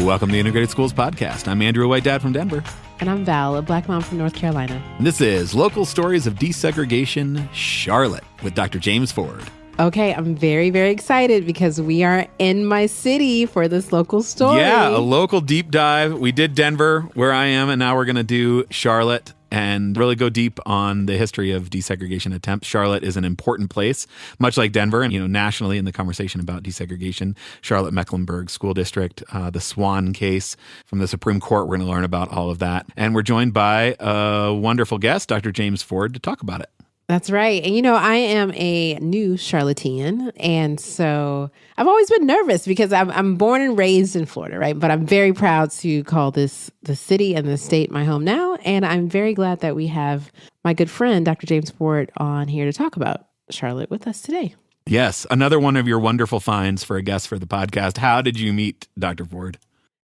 Welcome to the Integrated Schools Podcast. I'm Andrew, a white dad from Denver. And I'm Val, a black mom from North Carolina. And this is Local Stories of Desegregation, Charlotte, with Dr. James Ford. Okay, I'm very, very excited because we are in my city for this local story. Yeah, a local deep dive. We did Denver, where I am, and now we're going to do Charlotte and really go deep on the history of desegregation attempts. Charlotte is an important place, much like Denver, and nationally in the conversation about desegregation. Charlotte-Mecklenburg School District, the Swan case from the Supreme Court. We're going to learn about all of that. And we're joined by a wonderful guest, Dr. James Ford, to talk about it. That's right. And I am a new Charlottean. And so I've always been nervous because I'm born and raised in Florida, right? But I'm very proud to call this the city and the state my home now. And I'm very glad that we have my good friend, Dr. James Ford, on here to talk about Charlotte with us today. Yes. Another one of your wonderful finds for a guest for the podcast. How did you meet Dr. Ford?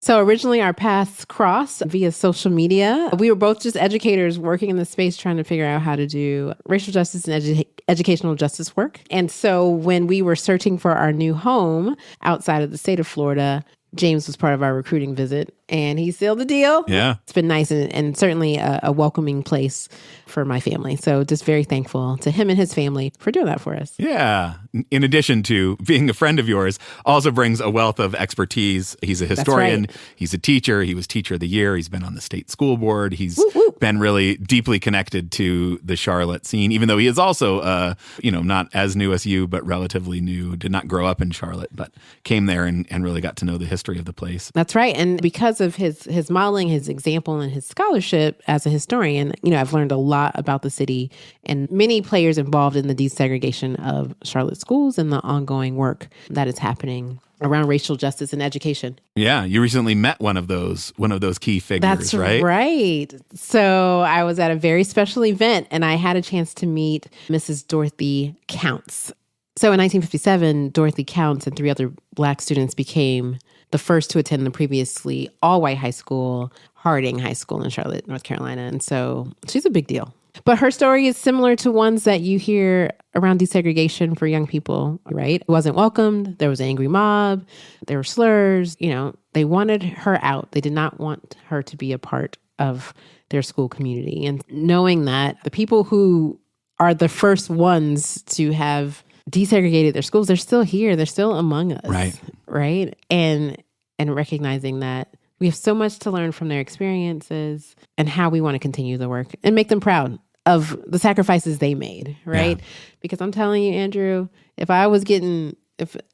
So originally our paths crossed via social media. We were both just educators working in the space trying to figure out how to do racial justice and educational justice work. And so when we were searching for our new home outside of the state of Florida, James was part of our recruiting visit and he sealed the deal. Yeah. It's been nice and certainly a welcoming place for my family. So just very thankful to him and his family for doing that for us. Yeah. In addition to being a friend of yours, also brings a wealth of expertise. He's a historian. That's right. He's a teacher. He was Teacher of the Year. He's been on the state school board. He's been really deeply connected to the Charlotte scene, even though he is also, not as new as you, but relatively new. Did not grow up in Charlotte, but came there and really got to know the history of the place. That's right. And because of his modeling, his example, and his scholarship as a historian, I've learned a lot about the city and many players involved in the desegregation of Charlotte schools and the ongoing work that is happening around racial justice and education. Yeah, you recently met one of those key figures, That's right? Right. So I was at a very special event and I had a chance to meet Mrs. Dorothy Counts. So in 1957, Dorothy Counts and 3 other Black students became the first to attend the previously all-white high school, Harding High School in Charlotte, North Carolina. And so she's a big deal. But her story is similar to ones that you hear around desegregation for young people, right? It wasn't welcomed. There was an angry mob. There were slurs. They wanted her out. They did not want her to be a part of their school community. And knowing that the people who are the first ones to have desegregated their schools, they're still here. They're still among us. Right. And recognizing that we have so much to learn from their experiences and how we want to continue the work and make them proud of the sacrifices they made. Right. Yeah. Because I'm telling you, Andrew, if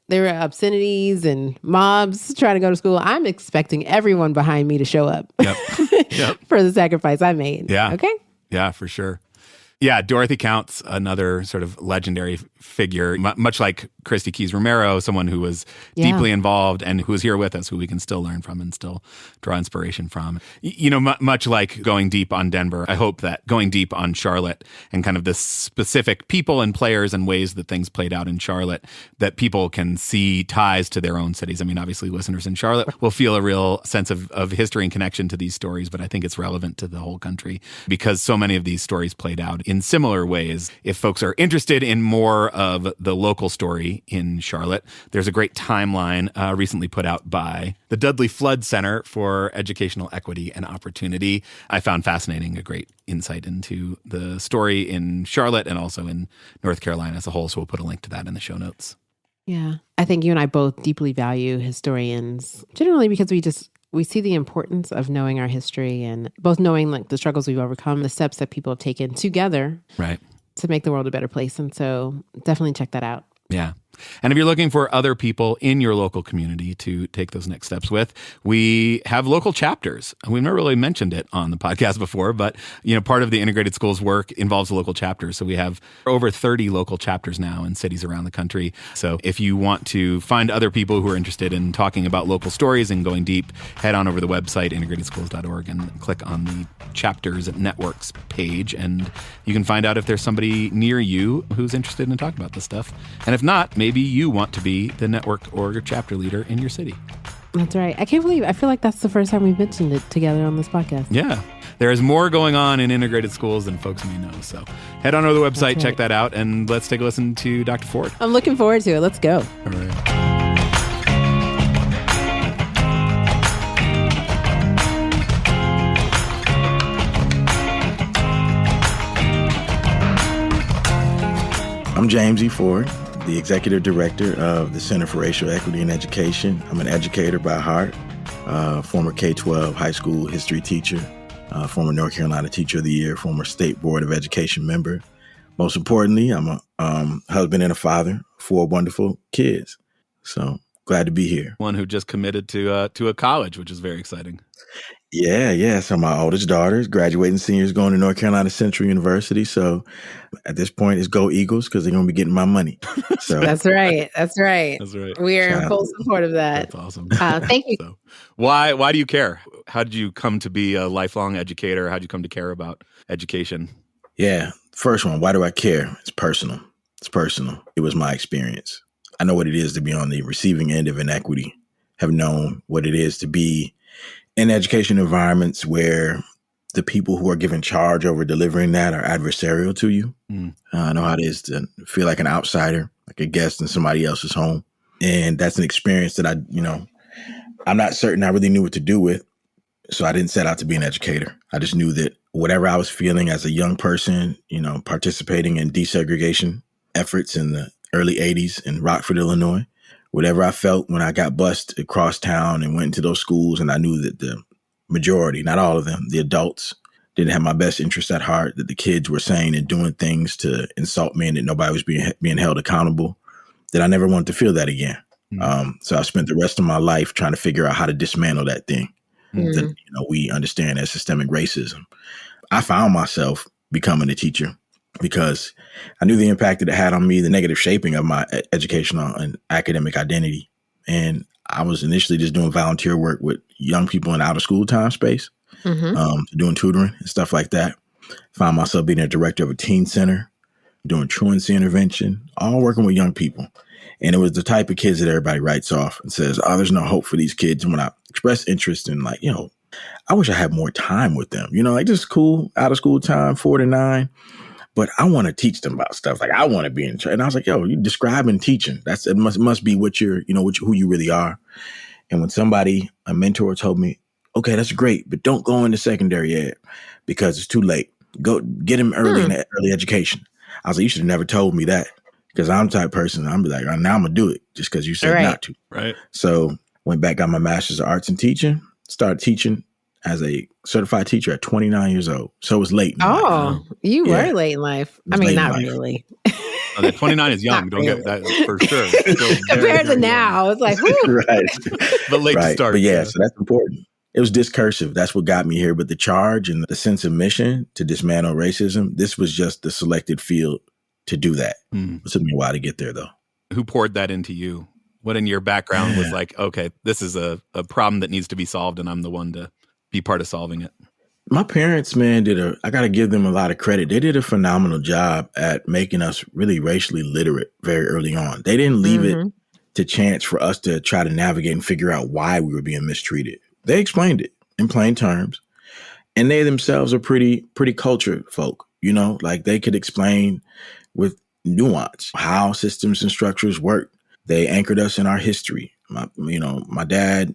there were obscenities and mobs trying to go to school, I'm expecting everyone behind me to show up for the sacrifice I made. Yeah. Okay. Yeah, for sure. Yeah, Dorothy Counts, another sort of legendary figure, much like Christy Keys Romero, someone who was deeply involved and who is here with us, who we can still learn from and still draw inspiration from. Much like going deep on Denver, I hope that going deep on Charlotte and kind of the specific people and players and ways that things played out in Charlotte, that people can see ties to their own cities. I mean, obviously listeners in Charlotte will feel a real sense of history and connection to these stories, but I think it's relevant to the whole country because so many of these stories played out in similar ways. If folks are interested in more of the local story in Charlotte, there's a great timeline recently put out by the Dudley Flood Center for Educational Equity and Opportunity. I found fascinating, a great insight into the story in Charlotte and also in North Carolina as a whole. So we'll put a link to that in the show notes. Yeah. I think you and I both deeply value historians, generally because we see the importance of knowing our history and both knowing like the struggles we've overcome, the steps that people have taken together to make the world a better place. And so definitely check that out. Yeah. And if you're looking for other people in your local community to take those next steps with, we have local chapters. We've never really mentioned it on the podcast before, but part of the Integrated Schools work involves local chapters. So we have over 30 local chapters now in cities around the country. So if you want to find other people who are interested in talking about local stories and going deep, head on over to the website, integratedschools.org, and click on the Chapters Networks page. And you can find out if there's somebody near you who's interested in talking about this stuff. And if not, maybe you want to be the network or chapter leader in your city. That's right. I feel like that's the first time we've mentioned it together on this podcast. Yeah. There is more going on in integrated schools than folks may know. So head on over to the website, check that out, and let's take a listen to Dr. Ford. I'm looking forward to it. Let's go. All right. I'm James E. Ford, the Executive Director of the Center for Racial Equity in Education. I'm an educator by heart, former K-12 high school history teacher, former North Carolina Teacher of the Year, former State Board of Education member. Most importantly, I'm a husband and a father of 4 wonderful kids. So glad to be here. One who just committed to a college, which is very exciting. Yeah. So my oldest daughter is graduating senior, is going to North Carolina Central University. So at this point, it's go Eagles because they're going to be getting my money. So That's right. We are in full support of that. That's awesome. Thank you. So, why do you care? How did you come to be a lifelong educator? How did you come to care about education? Yeah. First one, why do I care? It's personal. It was my experience. I know what it is to be on the receiving end of inequity, have known what it is to be in education environments where the people who are given charge over delivering that are adversarial to you. I know how it is to feel like an outsider, like a guest in somebody else's home. And that's an experience that I'm not certain I really knew what to do with. So I didn't set out to be an educator. I just knew that whatever I was feeling as a young person, participating in desegregation efforts in the early 80s in Rockford, Illinois, whatever I felt when I got bused across town and went into those schools, and I knew that the majority, not all of them, the adults didn't have my best interest at heart, that the kids were saying and doing things to insult me and that nobody was being held accountable, that I never wanted to feel that again. So I spent the rest of my life trying to figure out how to dismantle that thing that we understand as systemic racism. I found myself becoming a teacher because I knew the impact that it had on me, the negative shaping of my educational and academic identity. And I was initially just doing volunteer work with young people in out of school time space, doing tutoring and stuff like that. Found myself being a director of a teen center, doing truancy intervention, all working with young people. And it was the type of kids that everybody writes off and says, oh, there's no hope for these kids. And when I expressed interest in I wish I had more time with them, just cool out of school time, 4 to 9. But I want to teach them about stuff. Like I want to be in charge. And I was like, yo, you describing teaching. It must be what you're, who you really are. And when a mentor told me, okay, that's great, but don't go into secondary ed because it's too late. Go get him early in early education. I was like, you should have never told me that because I'm the type of person, I'm be like, now I'm going to do it just because you said not to. Right. So went back, got my master's of arts in teaching, started teaching as a certified teacher at 29 years old. So it was late in life. You were late in life. I mean, not really. Okay, 29 is young. Don't get that for sure. Compared to now, it's like, right. But late to start. But so that's important. It was discursive. That's what got me here. But the charge and the sense of mission to dismantle racism, this was just the selected field to do that. It took me a while to get there, though. Who poured that into you? What in your background was like, okay, this is a problem that needs to be solved, and I'm the one to be part of solving it? My parents, man, I got to give them a lot of credit. They did a phenomenal job at making us really racially literate very early on. They didn't leave it to chance for us to try to navigate and figure out why we were being mistreated. They explained it in plain terms. And they themselves are pretty cultured folk, like they could explain with nuance how systems and structures work. They anchored us in our history. My dad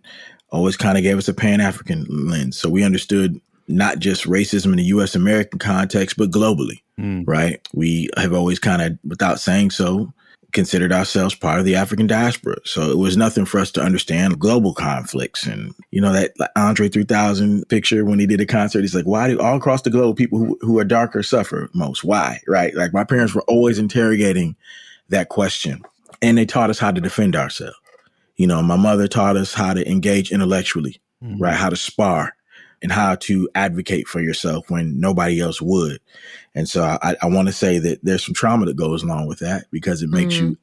always kind of gave us a Pan-African lens. So we understood not just racism in the U.S. American context, but globally, right? We have always kind of, without saying so, considered ourselves part of the African diaspora. So it was nothing for us to understand global conflicts. And, that Andre 3000 picture when he did a concert, he's like, why do all across the globe people who are darker suffer most? Why, right? Like my parents were always interrogating that question. And they taught us how to defend ourselves. My mother taught us how to engage intellectually, right? How to spar and how to advocate for yourself when nobody else would. And so I want to say that there's some trauma that goes along with that because it makes you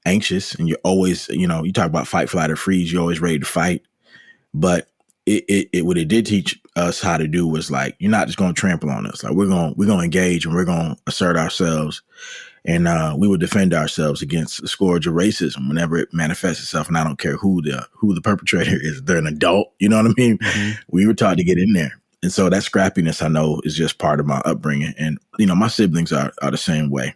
anxious and you're always, you talk about fight, flight, or freeze. You're always ready to fight. But what it did teach us how to do was like, you're not just going to trample on us. Like we're going to engage and we're going to assert ourselves. And we would defend ourselves against the scourge of racism whenever it manifests itself. And I don't care who the perpetrator is. They're an adult. You know what I mean? We were taught to get in there. And so that scrappiness, I know, is just part of my upbringing. And, my siblings are the same way.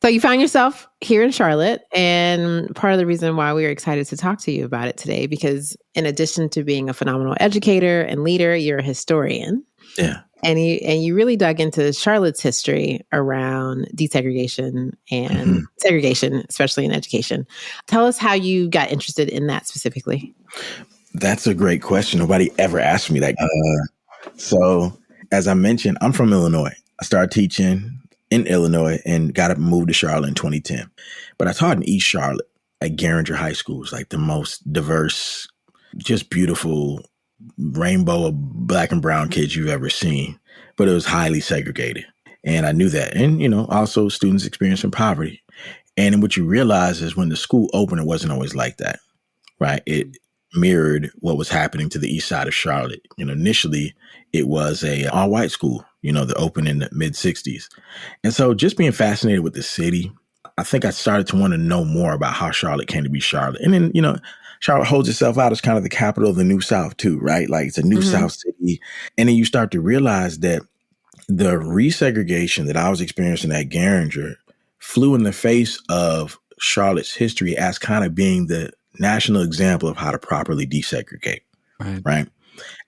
So you found yourself here in Charlotte, and part of the reason why we are excited to talk to you about it today, because in addition to being a phenomenal educator and leader, you're a historian. Yeah. And you really dug into Charlotte's history around desegregation and segregation, especially in education. Tell us how you got interested in that specifically. That's a great question. Nobody ever asked me that. So as I mentioned, I'm from Illinois. I started teaching in Illinois and got up and moved to Charlotte in 2010. But I taught in East Charlotte at Garinger High School. It's like the most diverse, just beautiful rainbow of black and brown kids you've ever seen. But it was highly segregated. And I knew that. And, also students experiencing poverty. And what you realize is when the school opened, it wasn't always like that, right? It mirrored what was happening to the east side of Charlotte. Initially, it was a all-white school, that opened in the mid-'60s. And so just being fascinated with the city, I think I started to want to know more about how Charlotte came to be Charlotte. And then, Charlotte holds itself out as kind of the capital of the New South too, right? Like it's a New South city. And then you start to realize that the re-segregation that I was experiencing at Garinger flew in the face of Charlotte's history as kind of being the national example of how to properly desegregate, right?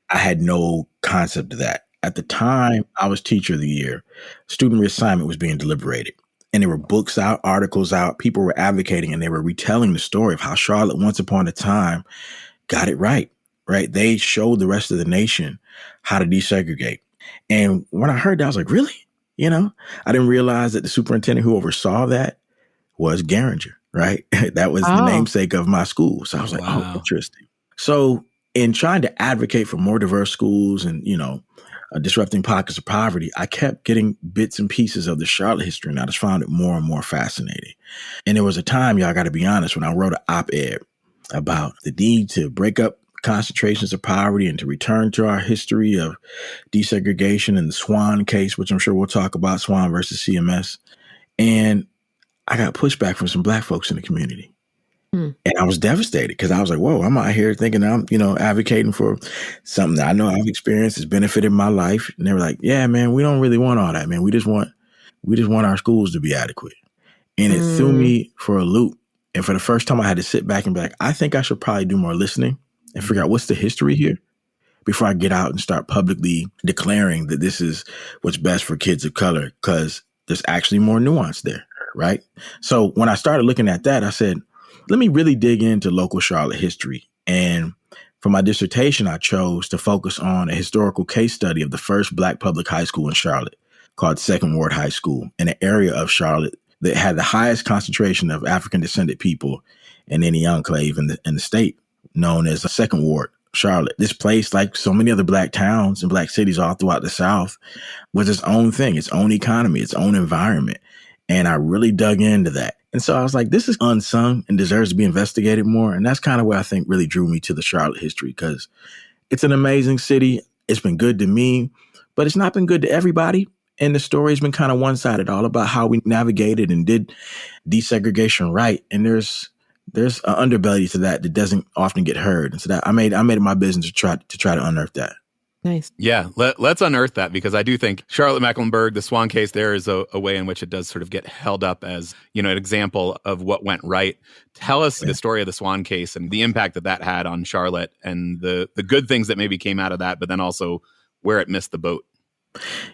I had no concept of that. At the time, I was teacher of the year. Student reassignment was being deliberated. And there were books out, articles out, people were advocating, and they were retelling the story of how Charlotte once upon a time got it right? They showed the rest of the nation how to desegregate. And when I heard that, I was like, really? I didn't realize that the superintendent who oversaw that was Garinger, right? That was the namesake of my school. So I was like, oh, interesting. So in trying to advocate for more diverse schools and, disrupting pockets of poverty, I kept getting bits and pieces of the Charlotte history, and I just found it more and more fascinating. And there was a time, y'all got to be honest, when I wrote an op-ed about the need to break up concentrations of poverty and to return to our history of desegregation in the Swan case, which I'm sure we'll talk about, Swan versus CMS. And I got pushback from some Black folks in the community. And I was devastated because I was like, whoa, I'm out here thinking I'm, advocating for something that I know I've experienced has benefited my life. And they were like, yeah, man, we don't really want all that, man. We just want our schools to be adequate. And it threw me for a loop. And for the first time, I had to sit back and be like, I think I should probably do more listening and figure out what's the history here before I get out and start publicly declaring that this is what's best for kids of color, because there's actually more nuance there, right? So when I started looking at that, I said, let me really dig into local Charlotte history. And for my dissertation, I chose to focus on a historical case study of the first Black public high school in Charlotte called Second Ward High School, in an area of Charlotte that had the highest concentration of African descended people in any enclave in the state, known as the Second Ward, Charlotte. This place, like so many other Black towns and Black cities all throughout the South, was its own thing, its own economy, its own environment. And I really dug into that. And so I was like, this is unsung and deserves to be investigated more. And that's kind of what I think really drew me to the Charlotte history, because it's an amazing city. It's been good to me, but it's not been good to everybody. And the story's been kind of one-sided, all about how we navigated and did desegregation right. And there's an underbelly to that doesn't often get heard. And so that I made it my business to try to unearth that. Nice. Yeah, let's unearth that, because I do think Charlotte-Mecklenburg, the Swan case, there is a way in which it does sort of get held up as, an example of what went right. Tell us the story of the Swan case and the impact that had on Charlotte and the good things that maybe came out of that, but then also where it missed the boat.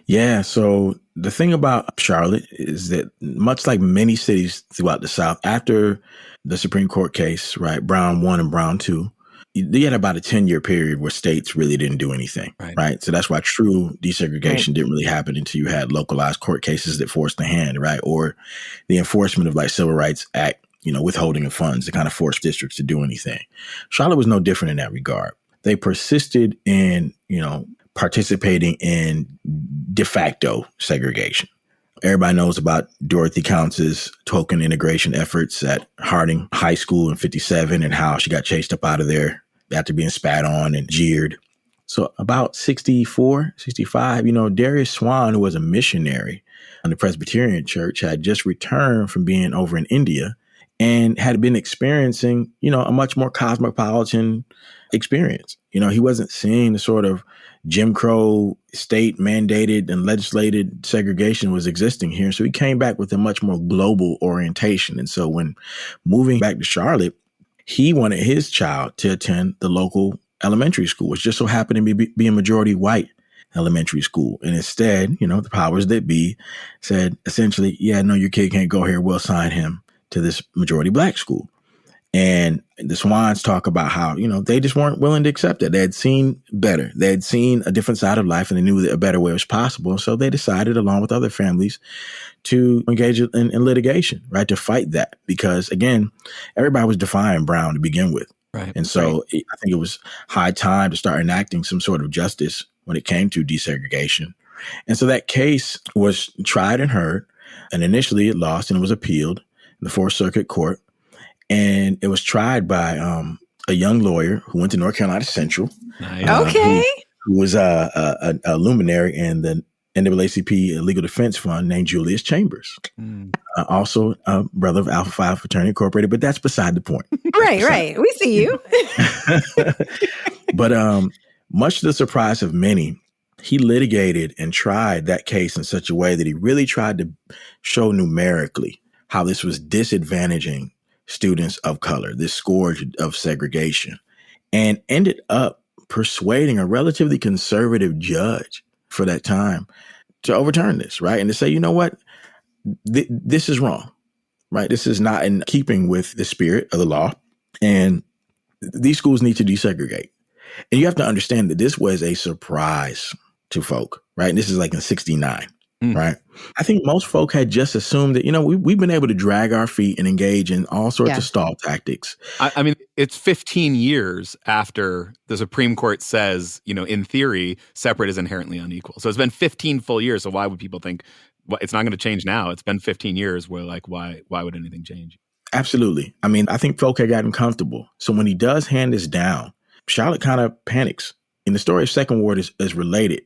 Yeah, so the thing about Charlotte is that much like many cities throughout the South, after the Supreme Court case, right, Brown 1 and Brown 2, you had about a 10-year period where states really didn't do anything, right? So that's why true desegregation didn't really happen until you had localized court cases that forced the hand, right? Or the enforcement of like Civil Rights Act, withholding of funds to kind of force districts to do anything. Charlotte was no different in that regard. They persisted in, participating in de facto segregation. Everybody knows about Dorothy Counts' token integration efforts at Harding High School in 1957 and how she got chased up out of there after being spat on and jeered. So about 1964, 1965, Darius Swann, who was a missionary in the Presbyterian Church, had just returned from being over in India and had been experiencing, a much more cosmopolitan experience. He wasn't seeing the sort of Jim Crow state mandated and legislated segregation was existing here. So he came back with a much more global orientation. And so when moving back to Charlotte, he wanted his child to attend the local elementary school, which just so happened to be a majority white elementary school. And instead, the powers that be said essentially, yeah, no, your kid can't go here. We'll assign him to this majority black school. And the Swans talk about how, they just weren't willing to accept it. They had seen better. They had seen a different side of life and they knew that a better way was possible. So they decided, along with other families, to engage in litigation, right? To fight that. Because again, everybody was defying Brown to begin with. Right. And so I think it was high time to start enacting some sort of justice when it came to desegregation. And so that case was tried and heard, and initially it lost and it was appealed in the Fourth Circuit Court. And it was tried by a young lawyer who went to North Carolina Central. Nice. Who was a luminary in the NAACP Legal Defense Fund named Julius Chambers. Also a brother of Alpha Phi Fraternity Incorporated, but that's beside the point. Right. We see you. But much to the surprise of many, he litigated and tried that case in such a way that he really tried to show numerically how this was disadvantaging students of color, this scourge of segregation, and ended up persuading a relatively conservative judge for that time to overturn this, right? And to say, you know what, this is wrong, right? This is not in keeping with the spirit of the law, and these schools need to desegregate. And you have to understand that this was a surprise to folk, right? And this is like in 1969. Right. I think most folk had just assumed that, we've been able to drag our feet and engage in all sorts of stall tactics. I mean, it's 15 years after the Supreme Court says, in theory, separate is inherently unequal. So it's been 15 full years. So why would people think it's not going to change now? It's been 15 years where why would anything change? Absolutely. I mean, I think folk had gotten comfortable. So when he does hand this down, Charlotte kind of panics. And the story of Second Ward is related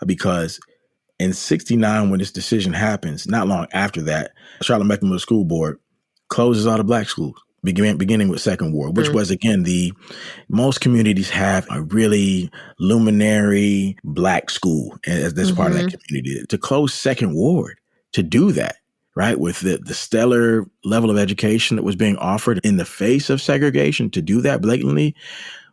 because in 1969, when this decision happens, not long after that, Charlotte-Mecklenburg School Board closes all the black schools, beginning with Second Ward, which was, again, most communities have a really luminary black school as part of that community. To close Second Ward, to do that, right, with the stellar level of education that was being offered in the face of segregation, to do that blatantly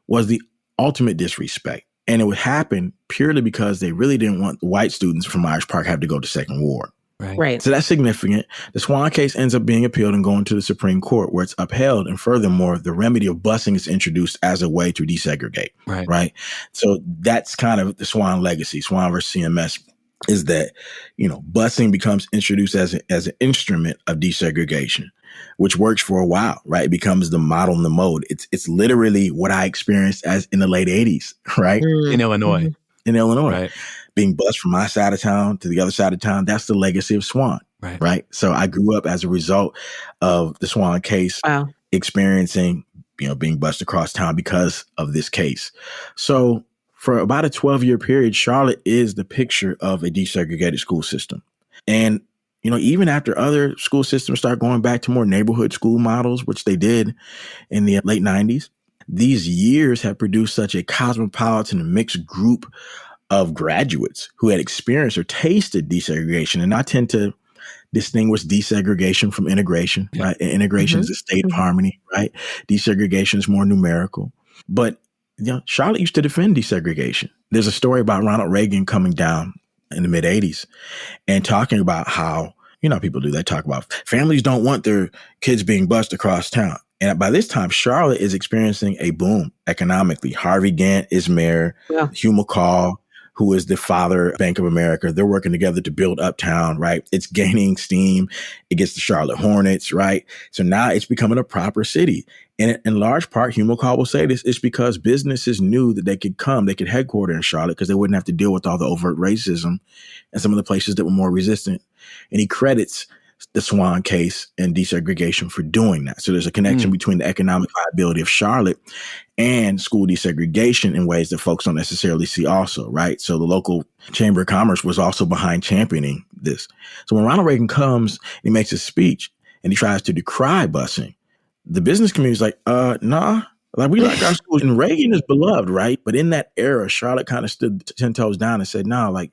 was the ultimate disrespect. And it would happen purely because they really didn't want white students from Irish Park have to go to Second Ward. Right. So that's significant. The Swan case ends up being appealed and going to the Supreme Court, where it's upheld. And furthermore, the remedy of busing is introduced as a way to desegregate. Right. So that's kind of the Swan legacy. Swan versus CMS is that, busing becomes introduced as an instrument of desegregation, which works for a while, right? It becomes the model and the mode. It's literally what I experienced as in the late 80s, right? In Illinois. Right. Being bused from my side of town to the other side of town. That's the legacy of Swan, right? So I grew up as a result of the Swan case, experiencing, being bused across town because of this case. So for about a 12-year period, Charlotte is the picture of a desegregated school system. And even after other school systems start going back to more neighborhood school models, which they did in the late 90s, these years have produced such a cosmopolitan mixed group of graduates who had experienced or tasted desegregation. And I tend to distinguish desegregation from integration, right? And integration is a state of harmony, right? Desegregation is more numerical. But Charlotte used to defend desegregation. There's a story about Ronald Reagan coming down in the mid-'80s and talking about how, people do, they talk about families don't want their kids being bused across town. And by this time, Charlotte is experiencing a boom economically. Harvey Gantt is mayor. Hugh McCall, who is the father of Bank of America, they're working together to build Uptown, right? It's gaining steam. It gets the Charlotte Hornets, right? So now it's becoming a proper city. And in large part, Hugh McCall will say this, it's because businesses knew that they could headquarter in Charlotte because they wouldn't have to deal with all the overt racism and some of the places that were more resistant. And he credits the Swan case and desegregation for doing that. So there's a connection between the economic viability of Charlotte and school desegregation in ways that folks don't necessarily see also, right? So the local Chamber of Commerce was also behind championing this. So when Ronald Reagan comes, he makes his speech and he tries to decry busing. The business community is like, nah, Like, we like our schools. And Reagan is beloved, right? But in that era, Charlotte kind of stood 10 toes down and said, no, like,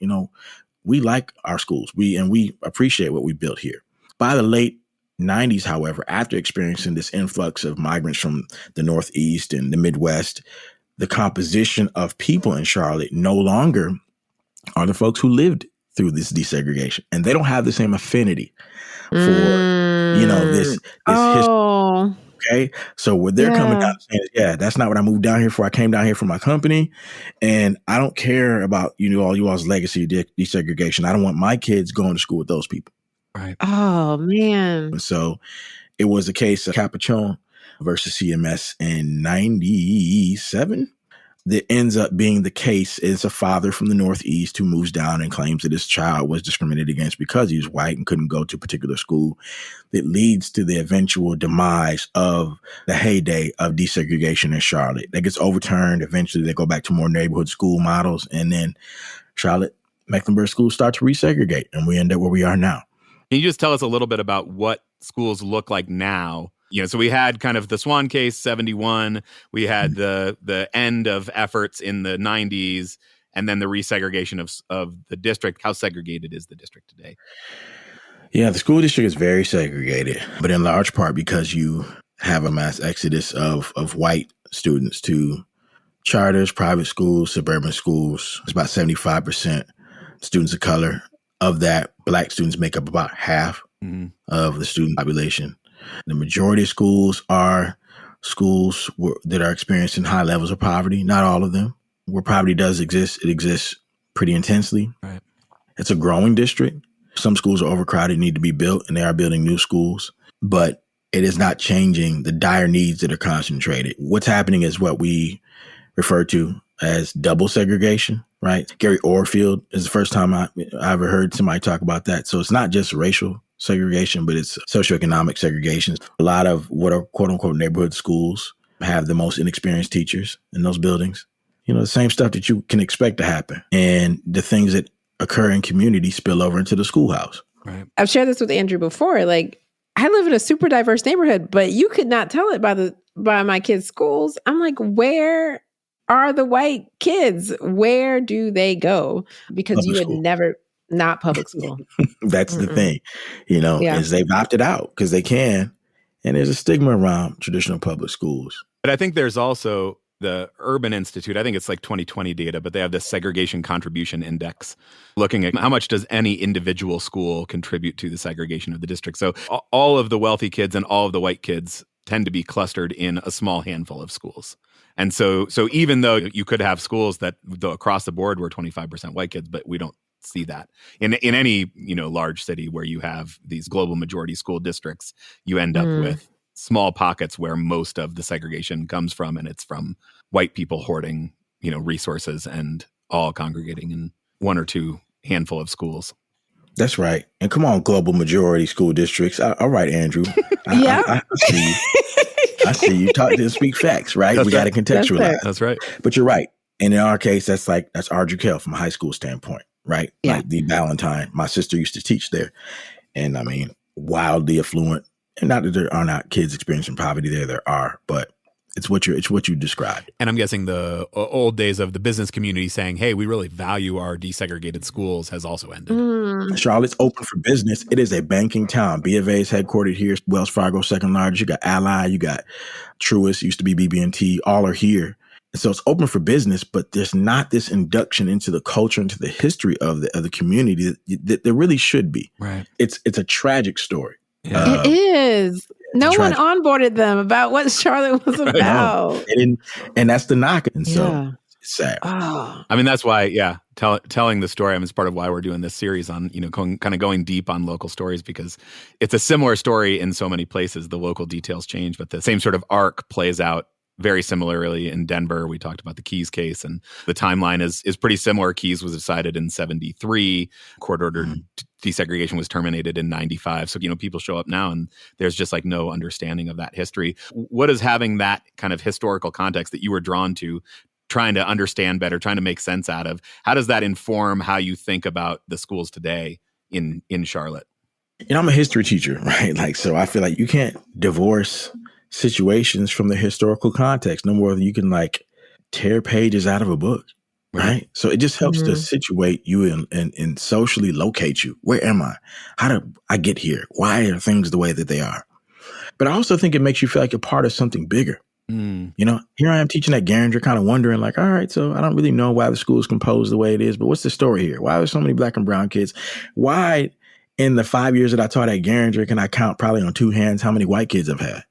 we like our schools. We appreciate what we built here. By the late 90s, however, after experiencing this influx of migrants from the Northeast and the Midwest, the composition of people in Charlotte no longer are the folks who lived through this desegregation. And they don't have the same affinity for, this history. Okay. So what they're coming down and saying is, that's not what I moved down here for. I came down here for my company. And I don't care about, you all's legacy of desegregation. I don't want my kids going to school with those people. Right. Oh, man. And so it was a case of Capacchione versus CMS in 97. That ends up being the case is a father from the Northeast who moves down and claims that his child was discriminated against because he was white and couldn't go to a particular school. That leads to the eventual demise of the heyday of desegregation in Charlotte. That gets overturned. Eventually, they go back to more neighborhood school models. And then Charlotte-Mecklenburg Schools start to re-segregate. And we end up where we are now. Can you just tell us a little bit about what schools look like now? So we had kind of the Swan case, 71. We had the end of efforts in the 90s, and then the resegregation of the district. How segregated is the district today? Yeah, the school district is very segregated, but in large part because you have a mass exodus of white students to charters, private schools, suburban schools. It's about 75% students of color. Of that, Black students make up about half of the student population. The majority of schools are schools that are experiencing high levels of poverty. Not all of them. Where poverty does exist, it exists pretty intensely. Right. It's a growing district. Some schools are overcrowded, need to be built, and they are building new schools. But it is not changing the dire needs that are concentrated. What's happening is what we refer to as double segregation, right? Gary Orfield is the first time I ever heard somebody talk about that. So it's not just racial segregation, but it's socio-economic segregation. A lot of what are quote unquote neighborhood schools have the most inexperienced teachers in those buildings. The same stuff that you can expect to happen. And the things that occur in community spill over into the schoolhouse. Right. I've shared this with Andrew before. Like, I live in a super diverse neighborhood, but you could not tell it by my kids' schools. I'm like, where are the white kids? Where do they go? Because Public you would school. never, not public school. That's the thing, is they've opted out because they can. And there's a stigma around traditional public schools. But I think there's also the Urban Institute. I think it's like 2020 data, but they have this segregation contribution index looking at how much does any individual school contribute to the segregation of the district. So all of the wealthy kids and all of the white kids tend to be clustered in a small handful of schools. And so even though you could have schools that across the board were 25% white kids, but we don't see that in any large city where you have these global majority school districts, you end up with small pockets where most of the segregation comes from, and it's from white people hoarding resources and all congregating in one or two handful of schools. That's right. And come on, global majority school districts. All right, Andrew. Yeah. I see you. I see you talk to speak facts, right? We got to contextualize. That's right. But you're right. And in our case, that's Ardrey Kell from a high school standpoint, right? Yeah. Like the Valentine. My sister used to teach there. And I mean, wildly affluent. And not that there are not kids experiencing poverty there are, but it's what you described. And I'm guessing the old days of the business community saying, hey, we really value our desegregated schools has also ended. Charlotte's open for business. It is a banking town. B of A is headquartered here. Wells Fargo, second largest. You got Ally, you got Truist, used to be BB&T. All are here. And so it's open for business, but there's not this induction into the culture, into the history of the community that there really should be. Right. It's a tragic story. Yeah. It is. No one onboarded them about what Charlotte was about. And that's the knock. And so it's sad. Oh. I mean, that's why, telling the story, it's part of why we're doing this series on, kind of going deep on local stories, because it's a similar story in so many places. The local details change, but the same sort of arc plays out very similarly in Denver. We talked about the Keyes case, and the timeline is pretty similar. Keyes was decided in 73. Court-ordered desegregation was terminated in 95. So, people show up now and there's just like no understanding of that history. What is having that kind of historical context that you were drawn to, trying to understand better, trying to make sense out of, how does that inform how you think about the schools today in Charlotte? I'm a history teacher, right? So I feel like you can't divorce situations from the historical context, no more than you can like tear pages out of a book. Right. So it just helps to situate you and socially locate you. Where am I? How did I get here? Why are things the way that they are? But I also think it makes you feel like you're part of something bigger. You know, here I am teaching at Garinger, kind of wondering like, all right, so I don't really know why the school is composed the way it is, but what's the story here? Why are there so many Black and brown kids? Why in the 5 years that I taught at Garinger can I count probably on two hands how many white kids I've had?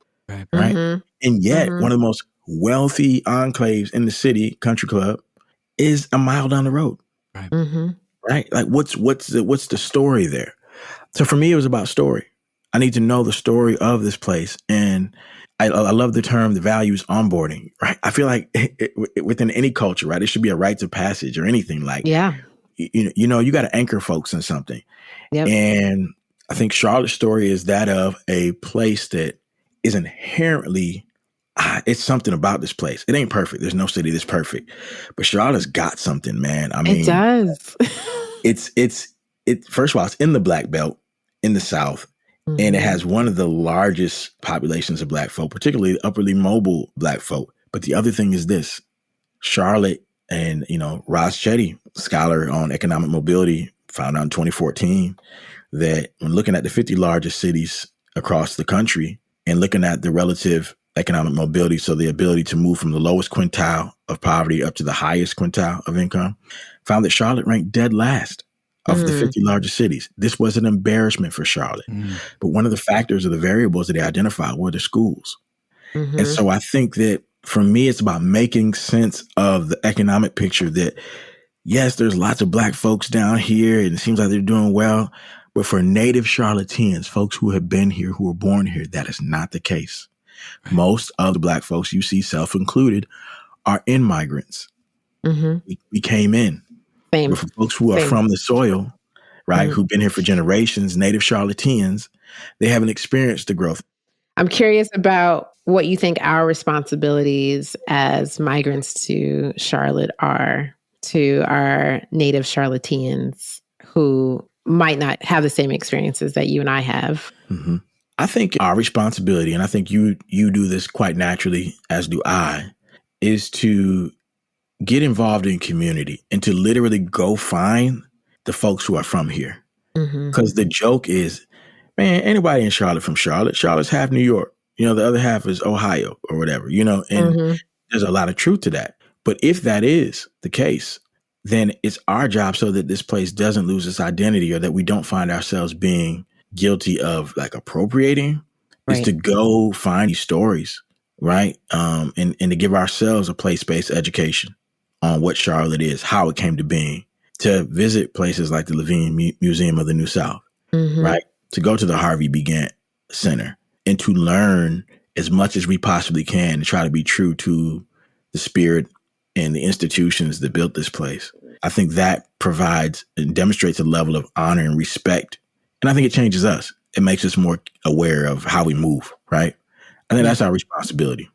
Right. And yet one of the most wealthy enclaves in the city, Country Club, is a mile down the road. Right. Like what's the story there? So for me, it was about story. I need to know the story of this place. And I love the term, the values onboarding, right? I feel like within any culture, right, it should be a rites of passage or anything like, you know, you got to anchor folks in something. And I think Charlotte's story is that of a place that is inherently, it's something about this place. It ain't perfect. There's no city that's perfect, but Charlotte's got something, man. I mean, it does. it's first of all, it's in the Black Belt in the South. And it has one of the largest populations of Black folk, particularly upperly mobile Black folk. But the other thing is this, Charlotte and, you know, Ross Chetty, scholar on economic mobility, found out in 2014 that when looking at the 50 largest cities across the country and looking at the relative economic mobility, so the ability to move from the lowest quintile of poverty up to the highest quintile of income, found that Charlotte ranked dead last of the 50 largest cities. This was an embarrassment for Charlotte. But one of the factors or the variables that they identified were the schools. And so I think that for me, it's about making sense of the economic picture that, yes, there's lots of Black folks down here and it seems like they're doing well. But for native Charlotteans, folks who have been here, who were born here, that is not the case. Most of the Black folks you see, self-included, are immigrants. We came in. But for folks who are from the soil, right, who've been here for generations, native Charlotteans, they haven't experienced the growth. I'm curious about what you think our responsibilities as migrants to Charlotte are to our native Charlotteans who might not have the same experiences that you and I have. I think our responsibility, and I think you do this quite naturally, as do I, is to get involved in community and to literally go find the folks who are from here. Because the joke is, man, anybody in Charlotte from Charlotte, Charlotte's half New York. You know, the other half is Ohio or whatever, you know, and there's a lot of truth to that. But if that is the case, then it's our job so that this place doesn't lose its identity or that we don't find ourselves being guilty of like appropriating, is to go find these stories, right? And to give ourselves a place-based education on what Charlotte is, how it came to being, to visit places like the Levine Museum of the New South, right? To go to the Harvey B. Gantt Center and to learn as much as we possibly can and try to be true to the spirit and the institutions that built this place. I think that provides and demonstrates a level of honor and respect. And I think it changes us. It makes us more aware of how we move, right? I think that's our responsibility.